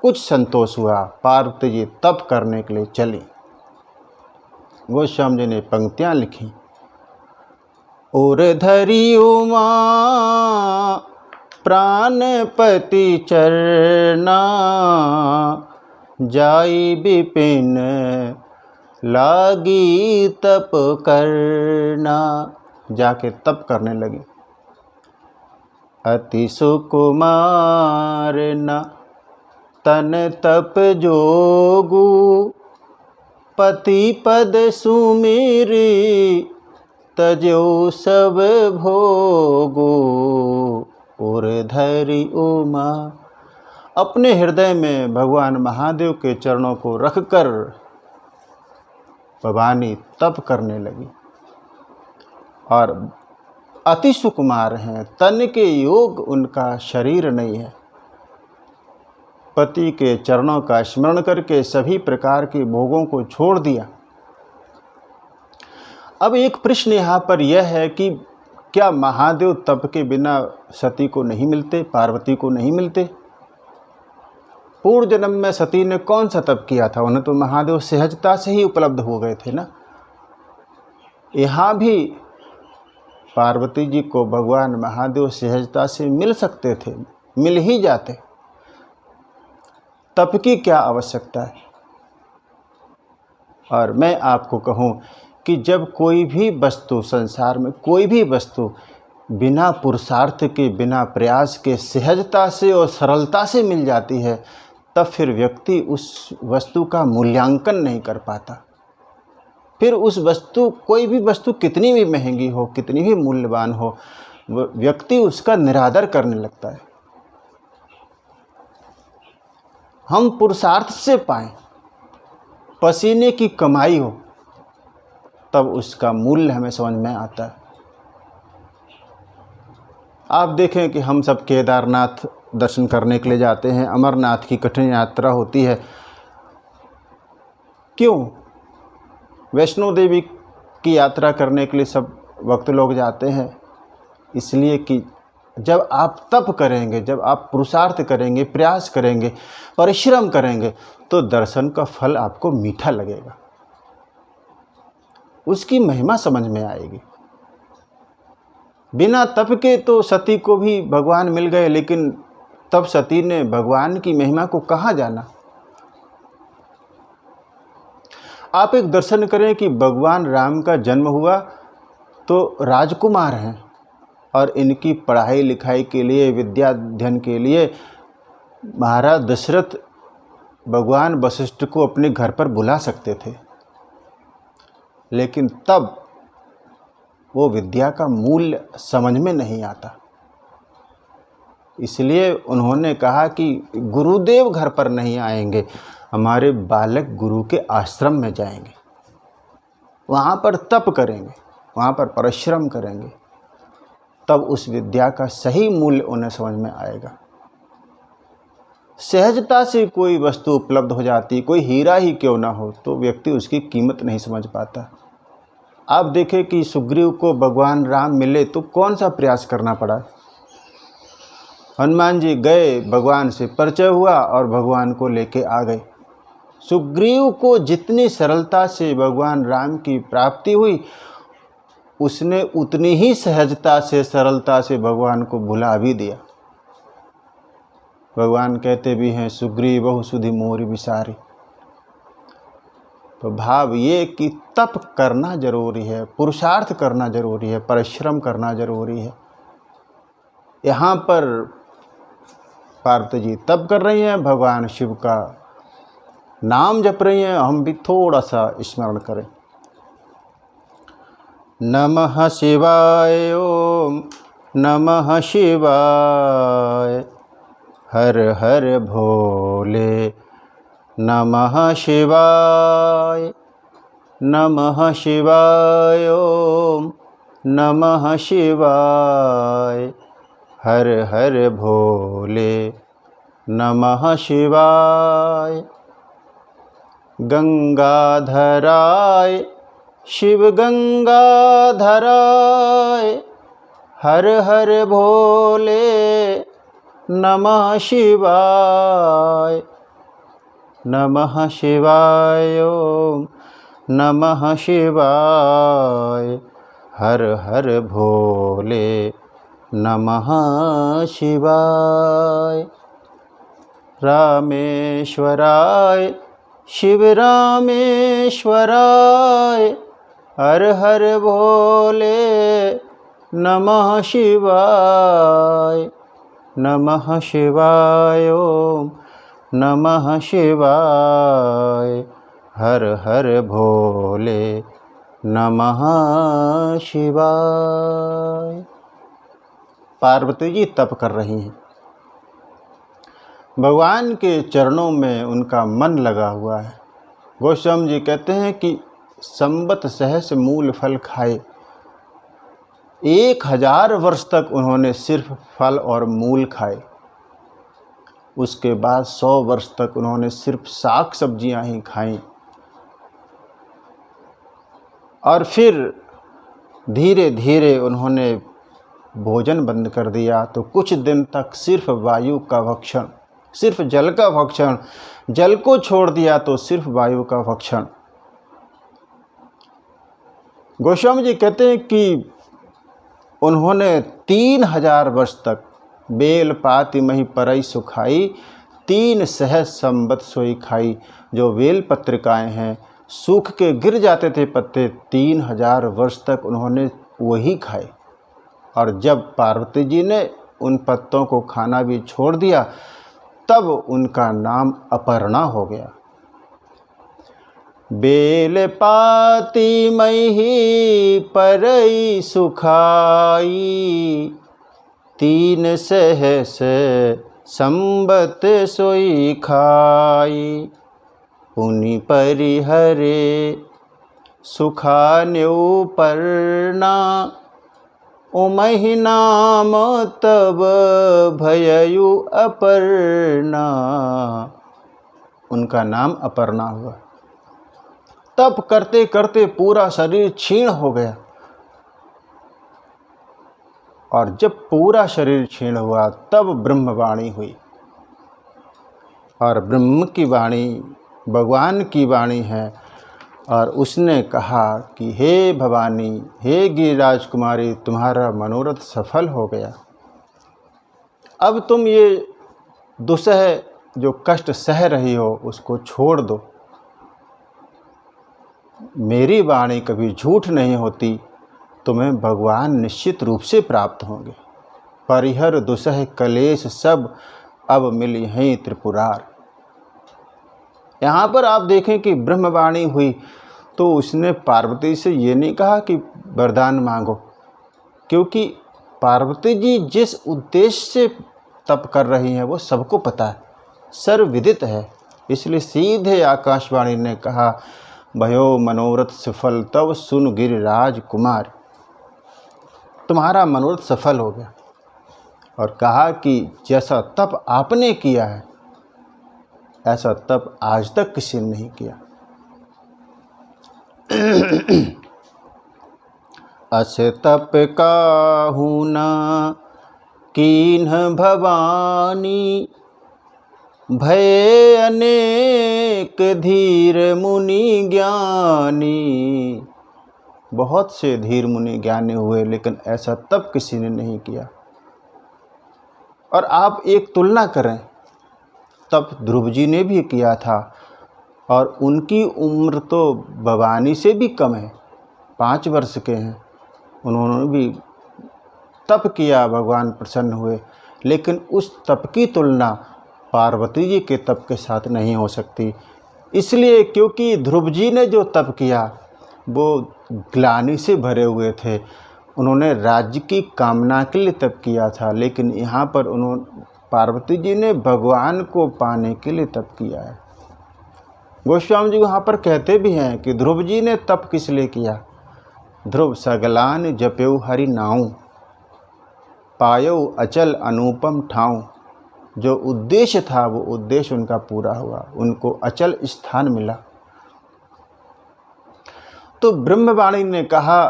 कुछ संतोष हुआ, पार्वती जी तप करने के लिए चली। गोस्वामी जी ने पंक्तियाँ लिखी, और धरी उमा प्राणपति चरना, जाई विपिन लागी तप करना। जाके तप करने लगी। अति सुकुमार न तन तप जोगु, पति पद सुमिरी तजो सब भोगो। और धरी उमा, अपने हृदय में भगवान महादेव के चरणों को रखकर भवानी तप करने लगी। और अति सुकुमार हैं, तन के योग उनका शरीर नहीं है। पति के चरणों का स्मरण करके सभी प्रकार के भोगों को छोड़ दिया। अब एक प्रश्न यहाँ पर यह है कि क्या महादेव तप के बिना सती को नहीं मिलते, पार्वती को नहीं मिलते? पूर्व जन्म में सती ने कौन सा तप किया था? उन्हें तो महादेव सहजता से ही उपलब्ध हो गए थे ना। यहाँ भी पार्वती जी को भगवान महादेव सहजता से मिल सकते थे, मिल ही जाते। तप की क्या आवश्यकता है? और मैं आपको कहूँ कि जब कोई भी वस्तु संसार में, कोई भी वस्तु बिना पुरुषार्थ के, बिना प्रयास के सहजता से और सरलता से मिल जाती है, तब फिर व्यक्ति उस वस्तु का मूल्यांकन नहीं कर पाता। फिर उस वस्तु, कोई भी वस्तु कितनी भी महंगी हो, कितनी भी मूल्यवान हो, व्यक्ति उसका निरादर करने लगता है। हम पुरुषार्थ से पाएं, पसीने की कमाई हो, तब उसका मूल्य हमें समझ में आता है। आप देखें कि हम सब केदारनाथ दर्शन करने के लिए जाते हैं, अमरनाथ की कठिन यात्रा होती है। क्यों? वैष्णो देवी की यात्रा करने के लिए सब भक्त लोग जाते हैं, इसलिए कि जब आप तप करेंगे, जब आप पुरुषार्थ करेंगे, प्रयास करेंगे, परिश्रम करेंगे, तो दर्शन का फल आपको मीठा लगेगा, उसकी महिमा समझ में आएगी। बिना तप के तो सती को भी भगवान मिल गए, लेकिन तब सती ने भगवान की महिमा को कहाँ जाना। आप एक दर्शन करें कि भगवान राम का जन्म हुआ तो राजकुमार हैं, और इनकी पढ़ाई लिखाई के लिए, विद्या अध्ययन के लिए महाराज दशरथ भगवान वशिष्ठ को अपने घर पर बुला सकते थे, लेकिन तब वो विद्या का मूल्य समझ में नहीं आता। इसलिए उन्होंने कहा कि गुरुदेव घर पर नहीं आएंगे, हमारे बालक गुरु के आश्रम में जाएंगे, वहाँ पर तप करेंगे, वहाँ पर परिश्रम करेंगे, तब उस विद्या का सही मूल्य उन्हें समझ में आएगा। सहजता से कोई वस्तु उपलब्ध हो जाती, कोई हीरा ही क्यों ना हो, तो व्यक्ति उसकी कीमत नहीं समझ पाता। आप देखें कि सुग्रीव को भगवान राम मिले तो कौन सा प्रयास करना पड़ा। हनुमान जी गए, भगवान से परिचय हुआ और भगवान को लेके आ गए। सुग्रीव को जितनी सरलता से भगवान राम की प्राप्ति हुई, उसने उतनी ही सहजता से, सरलता से भगवान को भुला भी दिया। भगवान कहते भी हैं, सुग्रीव बहु सुधि मोरि विसारी। तो भाव ये कि तप करना जरूरी है, पुरुषार्थ करना जरूरी है, परिश्रम करना जरूरी है। यहाँ पर पार्वती जी तप कर रही हैं, भगवान शिव का नाम जप रही हैं। हम भी थोड़ा सा स्मरण करें। नमः शिवाय, ओम नमः शिवाय, हर हर भोले, नमः शिवाय, नमः शिवाय, ओम नमः शिवाय, हर हर भोले, नमः शिवाय। गंगाधराय शिव गंगाधराय, हर हर भोले, नमः शिवाय, नमः शिवाय, ओम नमः शिवाय, हर हर भोले, नमः शिवाय। रामेश्वराय शिव रामेश्वराय, हर हर भोले, नमः शिवाय, नमः शिवाय, ओम नमः शिवाय, हर हर भोले, नमः शिवाय। पार्वती जी तप कर रही हैं, भगवान के चरणों में उनका मन लगा हुआ है। गोस्वामी जी कहते हैं कि संबत सहस मूल फल खाए। 1000 वर्ष तक उन्होंने सिर्फ फल और मूल खाए। उसके बाद 100 वर्ष तक उन्होंने सिर्फ साग सब्जियां ही खाईं, और फिर धीरे धीरे उन्होंने भोजन बंद कर दिया। तो कुछ दिन तक सिर्फ वायु का भक्षण, सिर्फ जल का भक्षण, जल को छोड़ दिया तो सिर्फ वायु का भक्षण। गोस्वामी जी कहते हैं कि उन्होंने 3000 वर्ष तक बेल पाति मही परई सुखाई, 3 सहज संबत सोई खाई। जो बेल पत्रिकाएँ हैं, सूख के गिर जाते थे पत्ते, 3000 वर्ष तक उन्होंने वही खाए। और जब पार्वती जी ने उन पत्तों को खाना भी छोड़ दिया, तब उनका नाम अपर्णा हो गया। बेल पाती मही परई सुखाई, 3 सहस संबत सोई खाई। पुनि परिहरे सुखान्यु पर्णा, उमहि नाम तब भययु अपर्णा। उनका नाम अपर्णा हुआ। तप करते करते पूरा शरीर क्षीण हो गया, और जब पूरा शरीर क्षीण हुआ तब ब्रह्मवाणी हुई। और ब्रह्म की वाणी भगवान की वाणी है। और उसने कहा कि हे भवानी, हे गिरिराज कुमारी, तुम्हारा मनोरथ सफल हो गया। अब तुम ये दुसह जो कष्ट सह रही हो उसको छोड़ दो। मेरी वाणी कभी झूठ नहीं होती, तुम्हें भगवान निश्चित रूप से प्राप्त होंगे। परिहर दुसह कलेश सब, अब मिली हैं त्रिपुरार। यहाँ पर आप देखें कि ब्रह्मवाणी हुई तो उसने पार्वती से ये नहीं कहा कि वरदान मांगो, क्योंकि पार्वती जी जिस उद्देश्य से तप कर रही हैं वो सबको पता है, सर्वविदित है। इसलिए सीधे आकाशवाणी ने कहा, भयो मनोरथ सफल तब सुन गिरिराज कुमार। तुम्हारा मनोरथ सफल हो गया। और कहा कि जैसा तप आपने किया है ऐसा तप आज तक किसी ने नहीं किया। अस तप काहू न कीन्ह भवानी, भय अनेक धीर मुनि ज्ञानी। बहुत से धीर मुनि ज्ञानी हुए लेकिन ऐसा तप किसी ने नहीं किया। और आप एक तुलना करें, तप ध्रुव जी ने भी किया था और उनकी उम्र तो भवानी से भी कम है, 5 वर्ष के हैं। उन्होंने भी तप किया, भगवान प्रसन्न हुए। लेकिन उस तप की तुलना पार्वती जी के तप के साथ नहीं हो सकती। इसलिए क्योंकि ध्रुव जी ने जो तप किया वो ग्लानि से भरे हुए थे। उन्होंने राज्य की कामना के लिए तप किया था, लेकिन यहाँ पर पार्वती जी ने भगवान को पाने के लिए तप किया है। गोस्वामी जी वहाँ पर कहते भी हैं कि ध्रुव जी ने तप किस लिए किया। ध्रुव सगलान जपेऊ हरि नाऊ, पायो अचल अनुपम ठाऊं। जो उद्देश्य था वो उद्देश्य उनका पूरा हुआ, उनको अचल स्थान मिला। तो ब्रह्मवाणी ने कहा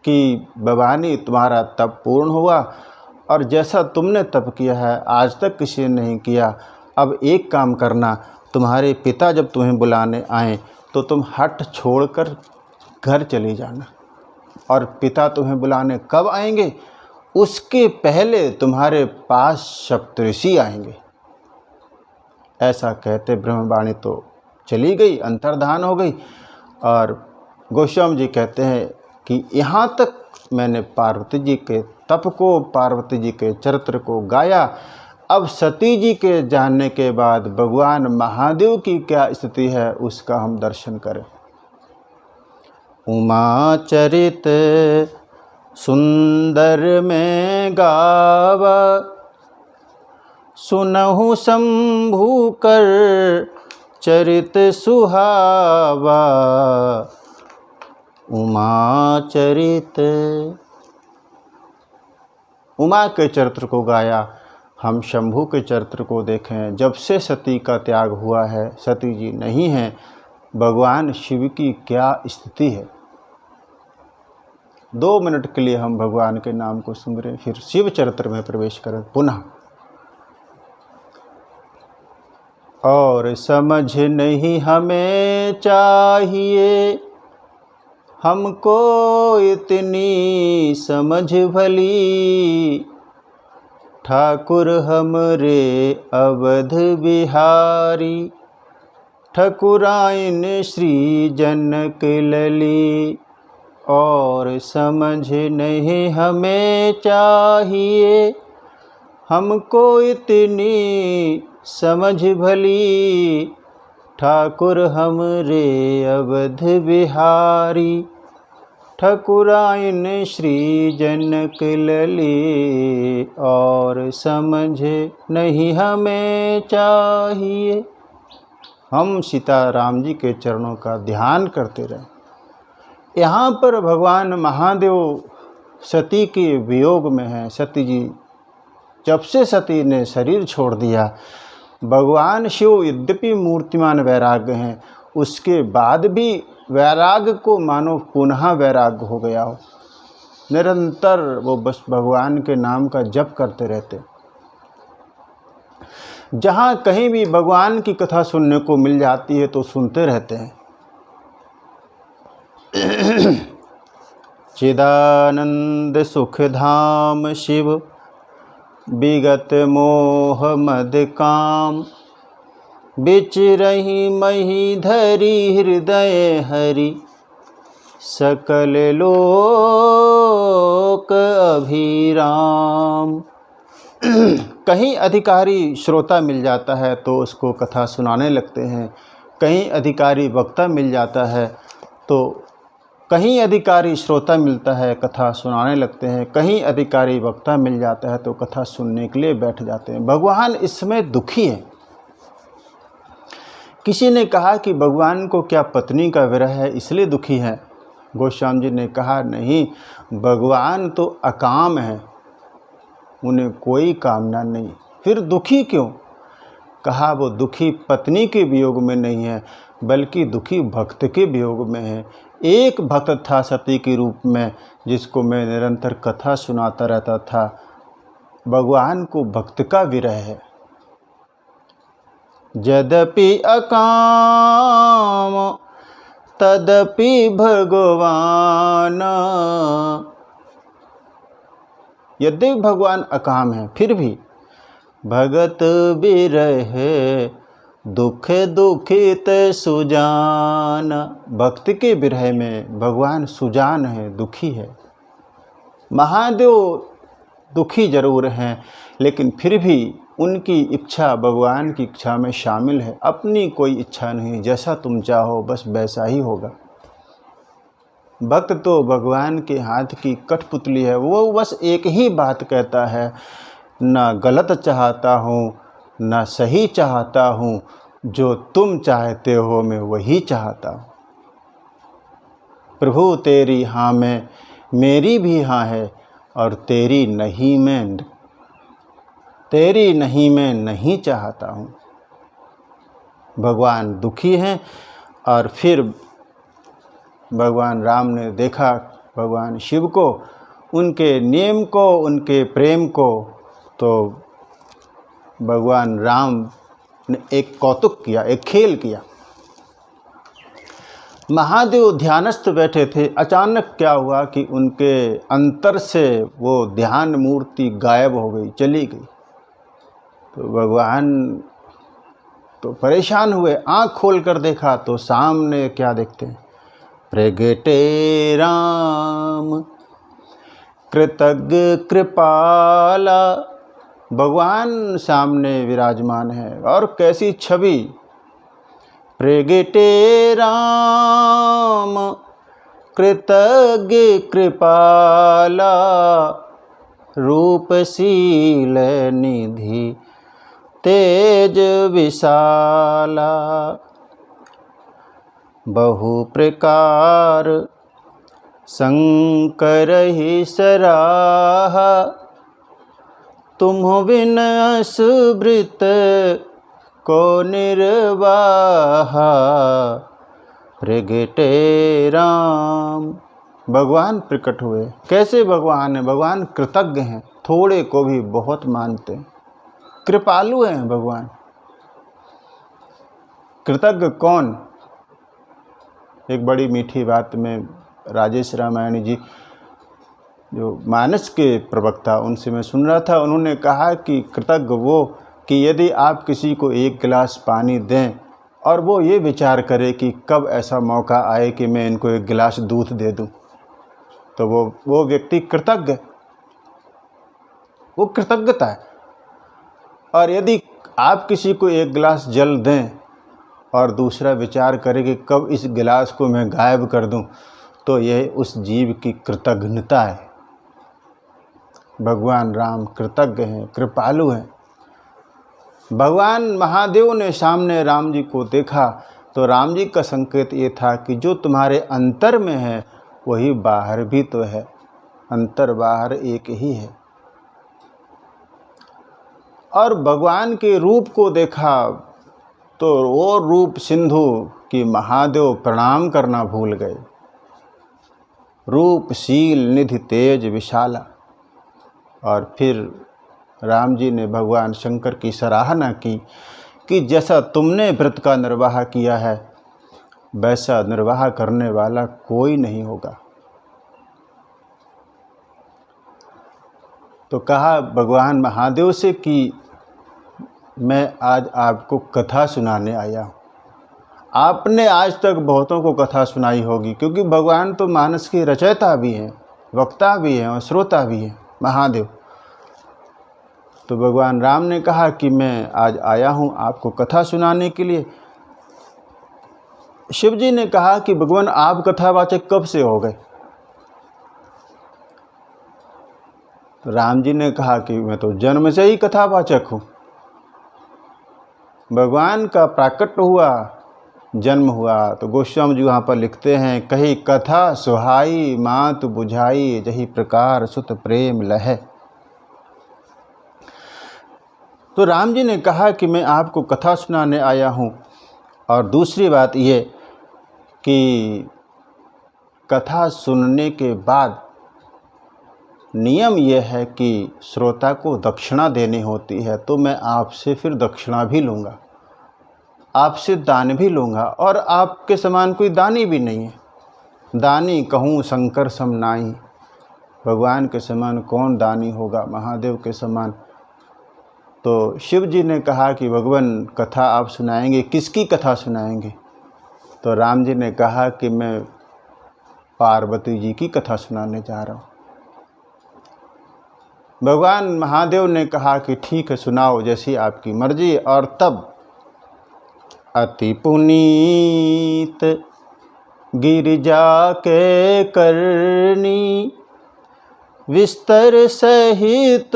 कि भवानी तुम्हारा तप पूर्ण हुआ और जैसा तुमने तप किया है आज तक किसी ने नहीं किया। अब एक काम करना, तुम्हारे पिता जब तुम्हें बुलाने आएँ तो तुम हठ छोड़कर घर चली जाना। और पिता तुम्हें बुलाने कब आएंगे, उसके पहले तुम्हारे पास सप्तऋषि आएंगे। ऐसा कहते ब्रह्मवाणी तो चली गई, अंतर्धान हो गई। और गोस्वामी जी कहते हैं कि यहाँ तक मैंने पार्वती जी के तप को, पार्वती जी के चरित्र को गाया। अब सती जी के जानने के बाद भगवान महादेव की क्या स्थिति है उसका हम दर्शन करें। उमा चरित सुंदर में गावा, सुनहु शंभु कर चरित सुहावा। उमा चरित, उमा के चरित्र को गाया। हम शंभु के चरित्र को देखें। जब से सती का त्याग हुआ है, सती जी नहीं हैं, भगवान शिव की क्या स्थिति है। 2 मिनट के लिए हम भगवान के नाम को सुमरें, फिर शिव चरित्र में प्रवेश करें पुनः। और समझ नहीं हमें चाहिए, हमको इतनी समझ भली। ठाकुर हमरे अवध बिहारी, ठकुराइन श्री जनक लली। और समझ नहीं हमें चाहिए, हमको इतनी समझ भली। ठाकुर हमरे अवध बिहारी, ठकुराइन श्री जनक लली। और समझ नहीं हमें चाहिए। हम सीताराम जी के चरणों का ध्यान करते रहें। यहाँ पर भगवान महादेव सती के वियोग में हैं। सती जी, जब से सती ने शरीर छोड़ दिया, भगवान शिव यद्यपि मूर्तिमान वैराग्य हैं, उसके बाद भी वैराग्य को मानो पुनः वैराग्य हो गया हो। निरंतर वो बस भगवान के नाम का जप करते रहते। जहाँ कहीं भी भगवान की कथा सुनने को मिल जाती है तो सुनते रहते हैं। चिदानंद सुख धाम शिव विगत मोह मद काम, बिचरहि मही धरि हृदय हरि, सकल लोक अभिराम। कहीं अधिकारी श्रोता मिल जाता है तो उसको कथा सुनाने लगते हैं, कहीं अधिकारी वक्ता मिल जाता है तो कहीं अधिकारी श्रोता मिलता है कथा सुनाने लगते हैं, कहीं अधिकारी वक्ता मिल जाता है तो कथा सुनने के लिए बैठ जाते हैं। भगवान इस समय दुखी है। किसी ने कहा कि भगवान को क्या पत्नी का विरह है इसलिए दुखी है? गोस्वामी जी ने कहा नहीं, भगवान तो अकाम है, उन्हें कोई कामना नहीं, फिर दुखी क्यों? कहा वो दुखी पत्नी के वियोग में नहीं है बल्कि दुखी भक्त के वियोग में है। एक भक्त था सती के रूप में जिसको मैं निरंतर कथा सुनाता रहता था। भगवान को भक्त का विरह है। यद्यपि अकाम तदपि भगवान, यद्यपि भगवान अकाम है फिर भी भगत विरह दुख दुखित सुजान। भक्त के विरह में भगवान सुजान है, दुखी है। महादेव दुखी जरूर हैं लेकिन फिर भी उनकी इच्छा भगवान की इच्छा में शामिल है। अपनी कोई इच्छा नहीं, जैसा तुम चाहो बस वैसा ही होगा। भक्त तो भगवान के हाथ की कठपुतली है, वो बस एक ही बात कहता है, ना गलत चाहता हूँ ना सही चाहता हूँ, जो तुम चाहते हो मैं वही चाहता हूँ। प्रभु तेरी हाँ में मेरी भी हाँ है और तेरी नहीं में नहीं चाहता हूँ। भगवान दुखी हैं और फिर भगवान राम ने देखा भगवान शिव को, उनके नियम को, उनके प्रेम को, तो भगवान राम ने एक कौतुक किया, एक खेल किया। महादेव ध्यानस्थ बैठे थे, अचानक क्या हुआ कि उनके अंतर से वो ध्यान मूर्ति गायब हो गई, चली गई। तो भगवान तो परेशान हुए, आँख खोल कर देखा तो सामने क्या देखते हैं? प्रगटे राम कृतज्ञ कृपाला। भगवान सामने विराजमान है और कैसी छवि! प्रगटे राम कृतज्ञ कृपाला, रूपशील निधि तेज विशाला। बहु प्रकार शंकर ही सराहा, तुम बिन असुवृत को निर्वाहा। प्रगटे राम, भगवान प्रकट हुए। कैसे भगवान हैं? भगवान कृतज्ञ हैं, थोड़े को भी बहुत मानते हैं, कृपालु हैं भगवान। कृतज्ञ कौन? एक बड़ी मीठी बात में राजेश रामायणी जी जो मानस के प्रवक्ता, उनसे मैं सुन रहा था, उन्होंने कहा कि कृतज्ञ वो कि यदि आप किसी को एक गिलास पानी दें और वो ये विचार करे कि कब ऐसा मौका आए कि मैं इनको एक गिलास दूध दे दूं, तो वो व्यक्ति कृतज्ञ, वो कृतज्ञता है। और यदि आप किसी को एक गिलास जल दें और दूसरा विचार करे कि कब इस गिलास को मैं गायब कर दूं, तो यह उस जीव की कृतज्ञता है। भगवान राम कृतज्ञ हैं, कृपालु हैं। भगवान महादेव ने सामने राम जी को देखा तो राम जी का संकेत ये था कि जो तुम्हारे अंतर में है वही बाहर भी तो है, अंतर बाहर एक ही है। और भगवान के रूप को देखा तो वो रूप सिंधु कि महादेव प्रणाम करना भूल गए। रूपशील निधि तेज विशाला। और फिर राम जी ने भगवान शंकर की सराहना की कि जैसा तुमने व्रत का निर्वाह किया है वैसा निर्वाह करने वाला कोई नहीं होगा। तो कहा भगवान महादेव से कि मैं आज आपको कथा सुनाने आया हूँ। आपने आज तक बहुतों को कथा सुनाई होगी, क्योंकि भगवान तो मानस के रचयिता भी हैं, वक्ता भी हैं और श्रोता भी हैं महादेव। तो भगवान राम ने कहा कि मैं आज आया हूँ आपको कथा सुनाने के लिए। शिव जी ने कहा कि भगवान आप कथावाचक कब से हो गए? तो राम जी ने कहा कि मैं तो जन्म से ही कथावाचक हूँ। भगवान का प्राकट्य हुआ, जन्म हुआ, तो गोस्वामी जी वहाँ पर लिखते हैं, कही कथा सुहाई मात बुझाई जही प्रकार सुत प्रेम लहै। तो राम जी ने कहा कि मैं आपको कथा सुनाने आया हूँ। और दूसरी बात ये कि कथा सुनने के बाद नियम यह है कि श्रोता को दक्षिणा देनी होती है, तो मैं आपसे फिर दक्षिणा भी लूँगा, आपसे दान भी लूँगा। और आपके समान कोई दानी भी नहीं है। दानी कहूँ शंकर सम नाई, भगवान के समान कौन दानी होगा महादेव के समान। तो शिव जी ने कहा कि भगवान कथा आप सुनाएंगे, किसकी कथा सुनाएंगे? तो राम जी ने कहा कि मैं पार्वती जी की कथा सुनाने जा रहा हूँ। भगवान महादेव ने कहा कि ठीक है सुनाओ, जैसी आपकी मर्जी। और तब अति पुनीत गिरिजा के करनी विस्तर सहित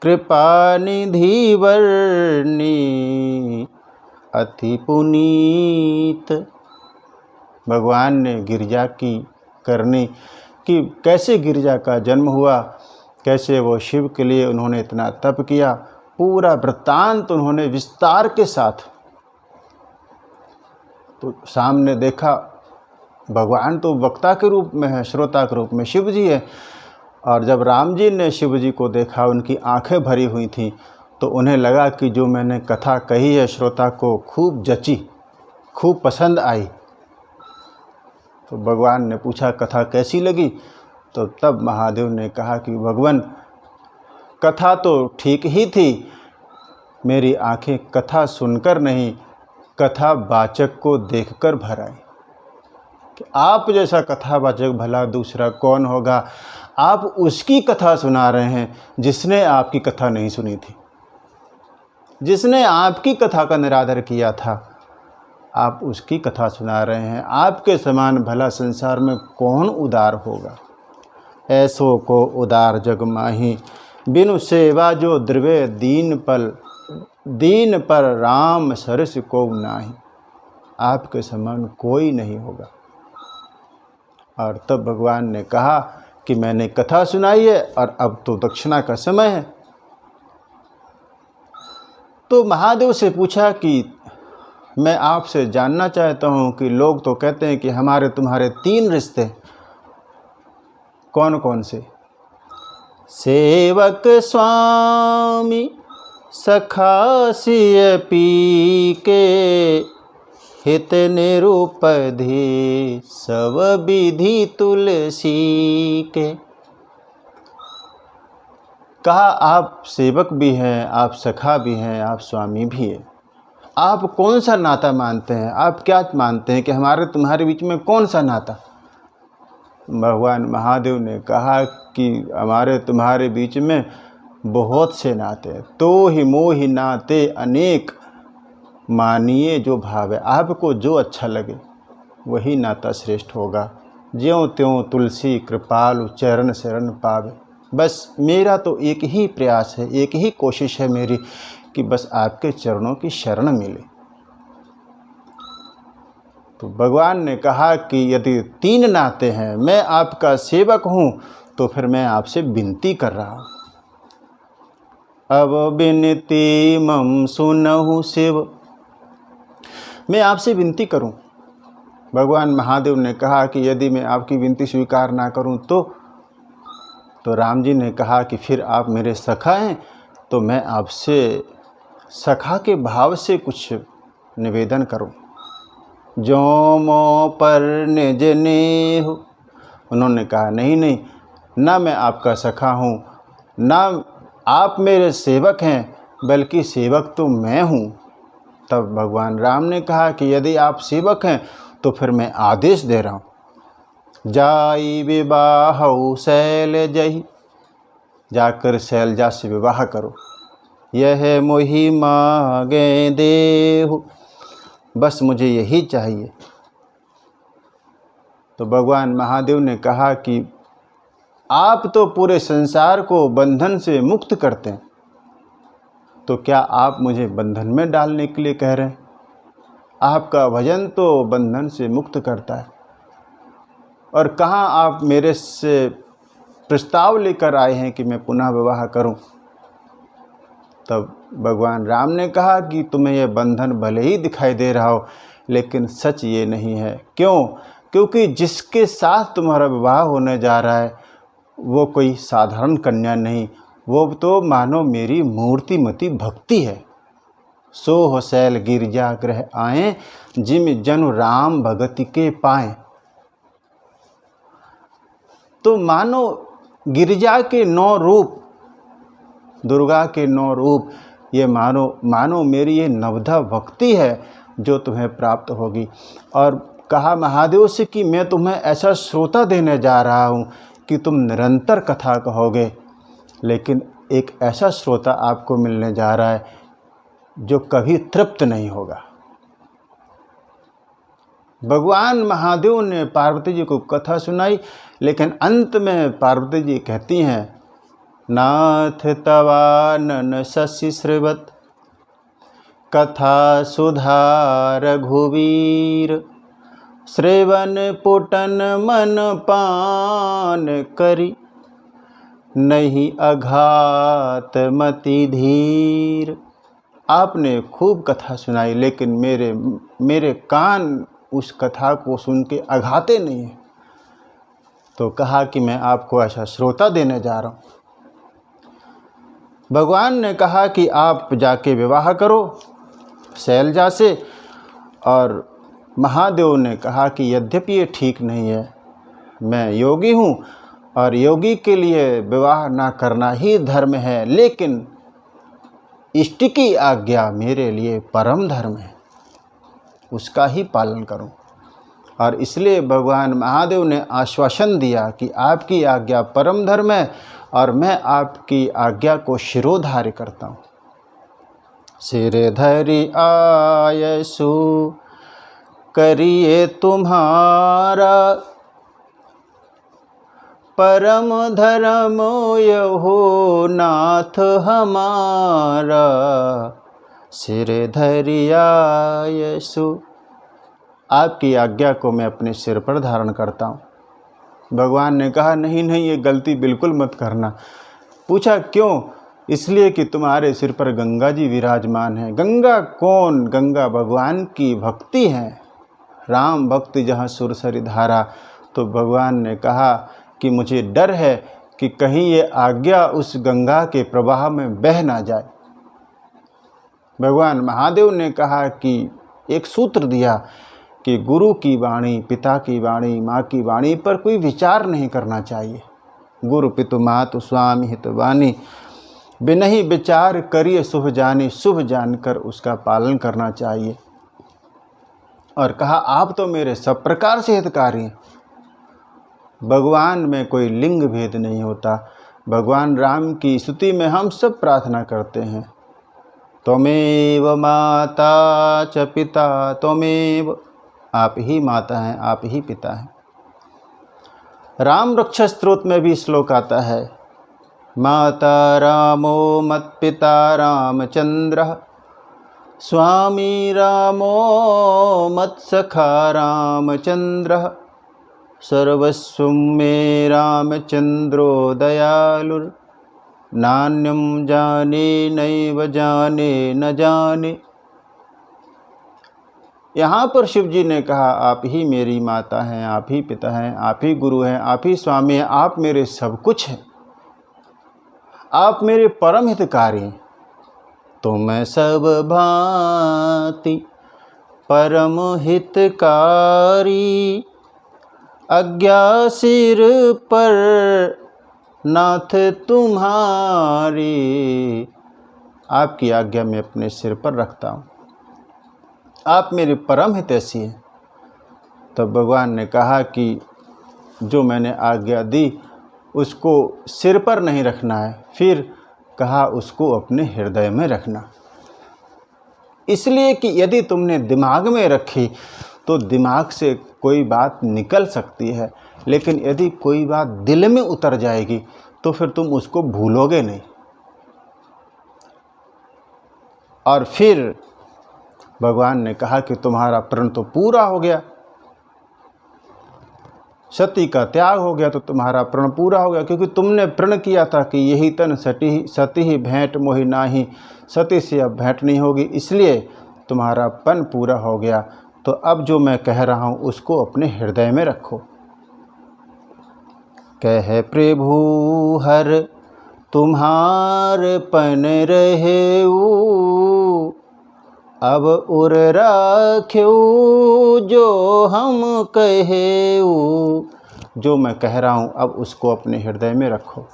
कृपा निधि वर्णी। अति पुनीत, भगवान ने गिरिजा की करनी कि कैसे गिरिजा का जन्म हुआ, कैसे वो शिव के लिए उन्होंने इतना तप किया, पूरा वृत्तांत उन्होंने विस्तार के साथ। तो सामने देखा भगवान तो वक्ता के रूप में है, श्रोता के रूप में शिव जी है। और जब राम जी ने शिव जी को देखा, उनकी आंखें भरी हुई थीं, तो उन्हें लगा कि जो मैंने कथा कही है श्रोता को खूब जची, खूब पसंद आई। तो भगवान ने पूछा कथा कैसी लगी? तो तब महादेव ने कहा कि भगवान कथा तो ठीक ही थी, मेरी आंखें कथा सुनकर नहीं कथा वाचक को देखकर भर आई। कि आप जैसा कथावाचक भला दूसरा कौन होगा? आप उसकी कथा सुना रहे हैं जिसने आपकी कथा नहीं सुनी थी, जिसने आपकी कथा का निरादर किया था, आप उसकी कथा सुना रहे हैं। आपके समान भला संसार में कौन उदार होगा? ऐसो को उदार जग माही, बिनु सेवा जो द्रवे दीन पर राम सरस को नाही। आपके समान कोई नहीं होगा। और तब भगवान ने कहा कि मैंने कथा सुनाई है और अब तो दक्षिणा का समय है। तो महादेव से पूछा कि मैं आपसे जानना चाहता हूँ कि लोग तो कहते हैं कि हमारे तुम्हारे 3 रिश्ते, कौन कौन से? सेवक स्वामी सखा सिय पी के, हित निरुपधि सब विधि तुलसी के। कहा आप सेवक भी हैं, आप सखा भी हैं, आप स्वामी भी हैं। आप कौन सा नाता मानते हैं? आप क्या मानते हैं कि हमारे तुम्हारे बीच में कौन सा नाता? भगवान महादेव ने कहा कि हमारे तुम्हारे बीच में बहुत से नाते हैं। तो ही मोहि नाते अनेक, मानिए जो भाव है। आपको जो अच्छा लगे वही नाता श्रेष्ठ होगा। ज्यों त्यों तुलसी कृपालु चरण शरण पावे। बस मेरा तो एक ही प्रयास है, एक ही कोशिश है मेरी कि बस आपके चरणों की शरण मिले। तो भगवान ने कहा कि यदि 3 नाते हैं, मैं आपका सेवक हूँ, तो फिर मैं आपसे विनती कर रहा हूँ। अब विनती मम सुनहु शिव, मैं आपसे विनती करूं भगवान महादेव ने कहा कि यदि मैं आपकी विनती स्वीकार ना करूं तो राम जी ने कहा कि फिर आप मेरे सखा हैं, तो मैं आपसे सखा के भाव से कुछ निवेदन करूं। जो मो पर निज नेहु, उन्होंने कहा नहीं नहीं, ना मैं आपका सखा हूँ, ना आप मेरे सेवक हैं, बल्कि सेवक तो मैं हूँ। तब भगवान राम ने कहा कि यदि आप सेवक हैं तो फिर मैं आदेश दे रहा हूँ, जाई विवाहौ शैलजहि, जाकर शैलजा से विवाह करो। यह मोहि मांगे देहु, बस मुझे यही चाहिए। तो भगवान महादेव ने कहा कि आप तो पूरे संसार को बंधन से मुक्त करते हैं, तो क्या आप मुझे बंधन में डालने के लिए कह रहे हैं? आपका भजन तो बंधन से मुक्त करता है, और कहाँ आप मेरे से प्रस्ताव लेकर आए हैं कि मैं पुनः विवाह करूं? तब भगवान राम ने कहा कि तुम्हें यह बंधन भले ही दिखाई दे रहा हो, लेकिन सच ये नहीं है। क्यों? क्योंकि जिसके साथ तुम्हारा विवाह होने जा रहा है वो कोई साधारण कन्या नहीं, वो तो मानो मेरी मूर्तिमती भक्ति है। सो हो शैल गिरजा ग्रह आए, जिम जनु राम भगति के पाए। तो मानो गिरजा के 9 रूप, दुर्गा के 9 रूप, ये मानो मेरी ये नवधा भक्ति है जो तुम्हें प्राप्त होगी। और कहा महादेव से कि मैं तुम्हें ऐसा श्रोता देने जा रहा हूँ कि तुम निरंतर कथा कहोगे, लेकिन एक ऐसा श्रोता आपको मिलने जा रहा है जो कभी तृप्त नहीं होगा। भगवान महादेव ने पार्वती जी को कथा सुनाई, लेकिन अंत में पार्वती जी कहती हैं, नाथ तवानन शशि श्रीवत कथा सुधा रघुवीर, श्रेवन पुटन मन पान करी, नहीं अघात मति धीर। आपने खूब कथा सुनाई, लेकिन मेरे कान उस कथा को सुन के अघाते नहीं हैं। तो कहा कि मैं आपको ऐसा श्रोता देने जा रहा हूँ। भगवान ने कहा कि आप जाके विवाह करो शैलजा से, और महादेव ने कहा कि यद्यपि ये ठीक नहीं है, मैं योगी हूँ और योगी के लिए विवाह ना करना ही धर्म है, लेकिन इष्ट की आज्ञा मेरे लिए परम धर्म है, उसका ही पालन करूं। और इसलिए भगवान महादेव ने आश्वासन दिया कि आपकी आज्ञा परम धर्म है और मैं आपकी आज्ञा को शिरोधार्य करता हूँ। सिर धरि आयसु करिए तुम्हारा, परम धर्म यहो नाथ हमारा। सिर धरि आयसु, आपकी आज्ञा को मैं अपने सिर पर धारण करता हूँ। भगवान ने कहा नहीं नहीं, ये गलती बिल्कुल मत करना। पूछा क्यों? इसलिए कि तुम्हारे सिर पर गंगा जी विराजमान हैं। गंगा कौन? गंगा भगवान की भक्ति है, राम भक्ति जहाँ सुरसरी धारा। तो भगवान ने कहा कि मुझे डर है कि कहीं ये आज्ञा उस गंगा के प्रवाह में बह ना जाए। भगवान महादेव ने कहा कि एक सूत्र दिया कि गुरु की वाणी, पिता की वाणी, माँ की वाणी पर कोई विचार नहीं करना चाहिए। गुरु पितु मातु स्वामी हित वाणी, बिनहि विचार करिए शुभ जानी, शुभ जानकर उसका पालन करना चाहिए। और कहा आप तो मेरे सब प्रकार से हितकारी हैं। भगवान में कोई लिंग भेद नहीं होता। भगवान राम की स्तुति में हम सब प्रार्थना करते हैं, त्वमेव माता च पिता त्वमेव, आप ही माता हैं, आप ही पिता हैं। राम रक्षा स्तोत्र में भी श्लोक आता है, माता रामो मत्पिता रामचंद्रः, स्वामी रामो मत्सखा रामचंद्रः, सर्वस्वं मे रामचंद्रो दयालुर्, नान्यं जाने नैव जाने न जाने। यहाँ पर शिव जी ने कहा, आप ही मेरी माता हैं, आप ही पिता हैं, आप ही गुरु हैं, आप ही स्वामी हैं, आप मेरे सब कुछ हैं, आप मेरे परम हितकारी हैं। तो मैं सब भांति परम हितकारी, आज्ञा सिर पर नाथ तुम्हारी। आपकी आज्ञा मैं अपने सिर पर रखता हूँ, आप मेरे परम हितैषी हैं। तब भगवान ने कहा कि जो मैंने आज्ञा दी उसको सिर पर नहीं रखना है, फिर कहा उसको अपने हृदय में रखना। इसलिए कि यदि तुमने दिमाग में रखी तो दिमाग से कोई बात निकल सकती है, लेकिन यदि कोई बात दिल में उतर जाएगी तो फिर तुम उसको भूलोगे नहीं। और फिर भगवान ने कहा कि तुम्हारा प्रण तो पूरा हो गया, सती का त्याग हो गया, तो तुम्हारा प्रण पूरा हो गया, क्योंकि तुमने प्रण किया था कि यही तन सती ही भेंट मोहि नाही, सती से अब भेंट नहीं होगी, इसलिए तुम्हारा पन पूरा हो गया। तो अब जो मैं कह रहा हूँ उसको अपने हृदय में रखो। कह प्रभु हर तुम्हार पन रहेऊ, अब उर राख्यो जो हम कहेऊ। जो मैं कह रहा हूँ अब उसको अपने हृदय में रखो।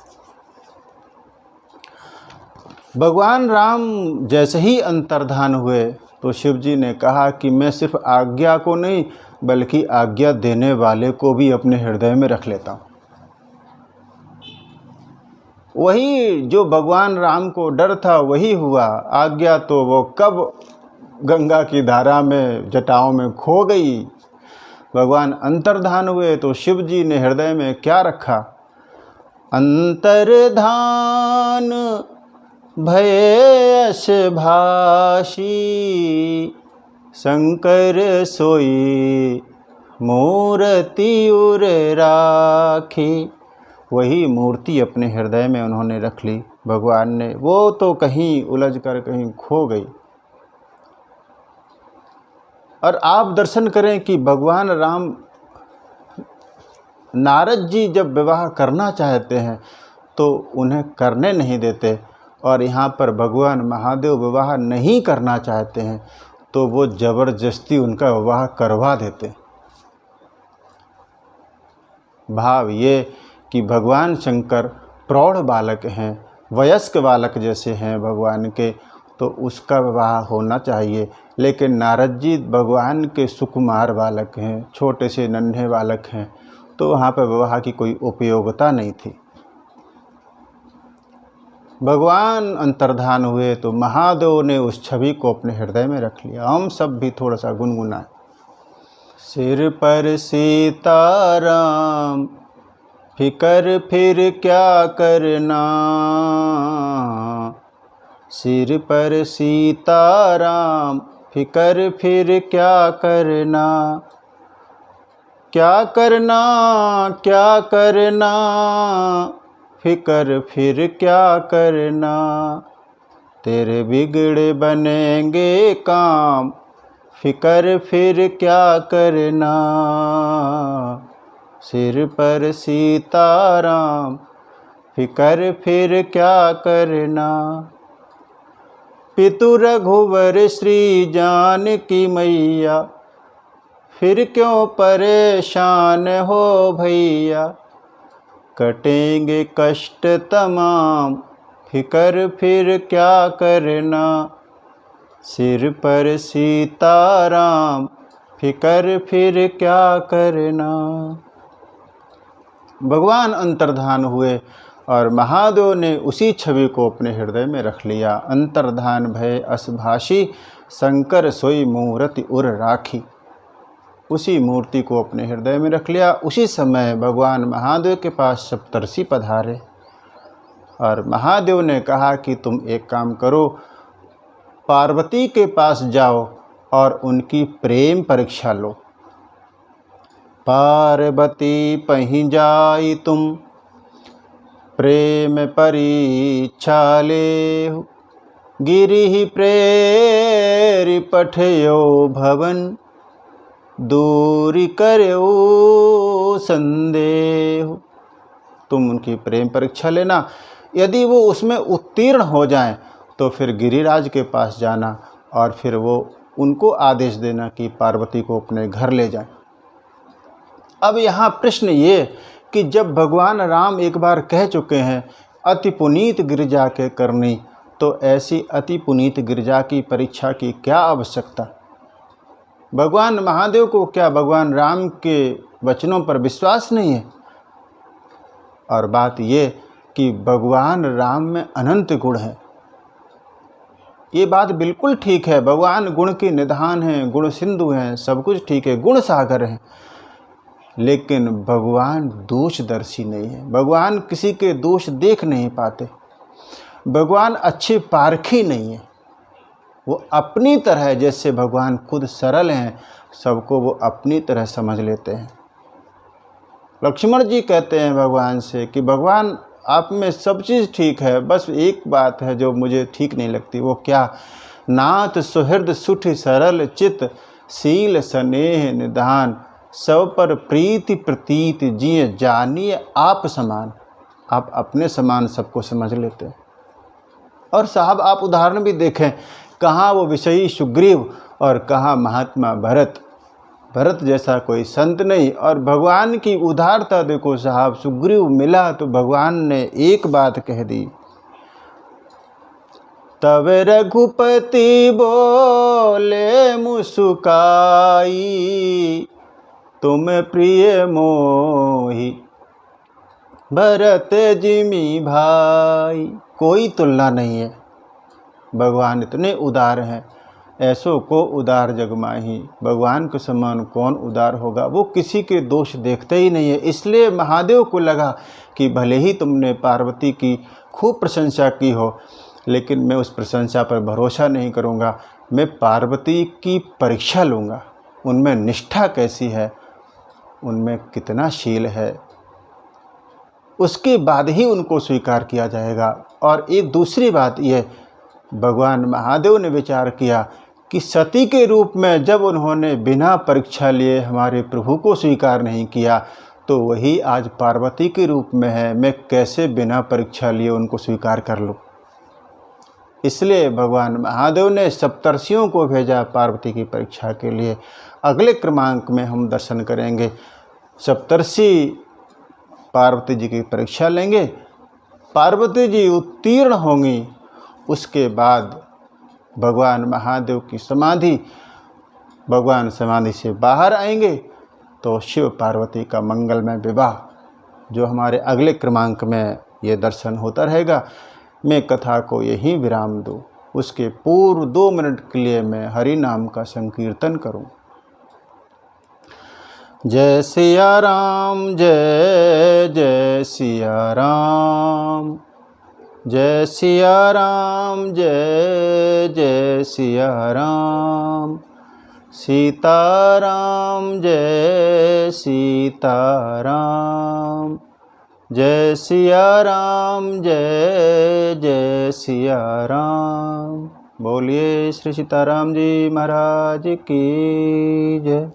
भगवान राम जैसे ही अंतर्धान हुए तो शिव जी ने कहा कि मैं सिर्फ आज्ञा को नहीं बल्कि आज्ञा देने वाले को भी अपने हृदय में रख लेता हूँ। वही जो भगवान राम को डर था वही हुआ। आज्ञा तो वो कब गंगा की धारा में जटाओं में खो गई। भगवान अंतर्धान हुए तो शिव जी ने हृदय में क्या रखा? अंतर्धान भयस भाषी, शंकर सोई मूर्ति उर राखी। वही मूर्ति अपने हृदय में उन्होंने रख ली भगवान ने। वो तो कहीं उलझ कर कहीं खो गई। और आप दर्शन करें कि भगवान राम नारद जी जब विवाह करना चाहते हैं तो उन्हें करने नहीं देते, और यहाँ पर भगवान महादेव विवाह नहीं करना चाहते हैं तो वो ज़बरदस्ती उनका विवाह करवा देते। भाव ये कि भगवान शंकर प्रौढ़ बालक हैं, वयस्क बालक जैसे हैं भगवान के, तो उसका विवाह होना चाहिए। लेकिन नारद जी भगवान के सुकुमार बालक हैं, छोटे से नन्हे बालक हैं, तो वहाँ पर विवाह की कोई उपयोगिता नहीं थी। भगवान अंतर्धान हुए तो महादेव ने उस छवि को अपने हृदय में रख लिया। हम सब भी थोड़ा सा गुनगुनाएं। सिर पर सीताराम फिकर फिर क्या करना, सिर पर सीताराम फिकर फिर क्या करना, क्या करना क्या करना, फिकर फिर क्या करना, तेरे बिगड़े बनेंगे काम, फिकर फिर क्या करना, सिर पर सीताराम फिकर फिर क्या करना। पितु रघुवर श्री जानकी मैया, फिर क्यों परेशान हो भैया, कटेंगे कष्ट तमाम, फिकर फिर क्या करना, सिर पर सीताराम फिकर फिर क्या करना। भगवान अंतर्धान हुए और महादेव ने उसी छवि को अपने हृदय में रख लिया। अंतर्धान भय असभाषी, शंकर सोई मूर्ति उर राखी। उसी मूर्ति को अपने हृदय में रख लिया। उसी समय भगवान महादेव के पास सप्तर्षि पधारे और महादेव ने कहा कि तुम एक काम करो, पार्वती के पास जाओ और उनकी प्रेम परीक्षा लो। पार्वती पहीं जाई तुम, प्रेम परीक्षा लेहु, गिरि प्रेरि पठयो भवन, दूरी करो संदेह। तुम उनकी प्रेम परीक्षा लेना, यदि वो उसमें उत्तीर्ण हो जाएं तो फिर गिरिराज के पास जाना और फिर वो उनको आदेश देना कि पार्वती को अपने घर ले जाएं। अब यहाँ प्रश्न ये कि जब भगवान राम एक बार कह चुके हैं अति पुनीत गिरिजा के करनी, तो ऐसी अति पुनीत गिरिजा की परीक्षा की क्या आवश्यकता? भगवान महादेव को क्या भगवान राम के वचनों पर विश्वास नहीं है? और बात ये कि भगवान राम में अनंत गुण हैं, ये बात बिल्कुल ठीक है। भगवान गुण के निधान हैं, गुण सिंधु हैं, सब कुछ ठीक है, गुण सागर हैं। लेकिन भगवान दोषदर्शी नहीं है, भगवान किसी के दोष देख नहीं पाते, भगवान अच्छे पारखी नहीं है। वो अपनी तरह, जैसे भगवान खुद सरल हैं, सबको वो अपनी तरह समझ लेते हैं। लक्ष्मण जी कहते हैं भगवान से कि भगवान आप में सब चीज़ ठीक है, बस एक बात है जो मुझे ठीक नहीं लगती। वो क्या? नाथ सुहृद सुठ सरल चित शील स्नेह निधान, सब पर प्रीति प्रतीत जिए जानिए आप समान। आप अपने समान सबको समझ लेते हैं। और साहब आप उदाहरण भी देखें, कहाँ वो विषयी सुग्रीव और कहाँ महात्मा भरत। भरत जैसा कोई संत नहीं। और भगवान की उदारता देखो साहब, सुग्रीव मिला तो भगवान ने एक बात कह दी, तब रघुपति बोले मुस्काई, तुम प्रिय मोहि भरत जिमि भाई। कोई तुलना नहीं है, भगवान इतने उदार हैं। ऐसो को उदार जग माही, भगवान के समान कौन उदार होगा? वो किसी के दोष देखते ही नहीं है। इसलिए महादेव को लगा कि भले ही तुमने पार्वती की खूब प्रशंसा की हो, लेकिन मैं उस प्रशंसा पर भरोसा नहीं करूँगा। मैं पार्वती की परीक्षा लूँगा, उनमें निष्ठा कैसी है, उनमें कितना शील है, उसके बाद ही उनको स्वीकार किया जाएगा। और एक दूसरी बात यह, भगवान महादेव ने विचार किया कि सती के रूप में जब उन्होंने बिना परीक्षा लिए हमारे प्रभु को स्वीकार नहीं किया, तो वही आज पार्वती के रूप में है। मैं कैसे बिना परीक्षा लिए उनको स्वीकार कर लूँ? इसलिए भगवान महादेव ने सप्तर्षियों को भेजा पार्वती की परीक्षा के लिए। अगले क्रमांक में हम दर्शन करेंगे, सप्तर्षि पार्वती जी की परीक्षा लेंगे, पार्वती जी उत्तीर्ण होंगी, उसके बाद भगवान महादेव की समाधि, भगवान समाधि से बाहर आएंगे तो शिव पार्वती का मंगलमय विवाह, जो हमारे अगले क्रमांक में ये दर्शन होता रहेगा। मैं कथा को यहीं विराम दूँ, उसके पूर्व 2 मिनट के लिए मैं हरि नाम का संकीर्तन करूँ। जय सिया राम, जय जय सिया राम, जय सिया राम, जय जय सिया राम, सीताराम जय सीताराम, जय सिया राम, जय जय सिया राम। बोलिए श्री सीताराम जी महाराज की जय।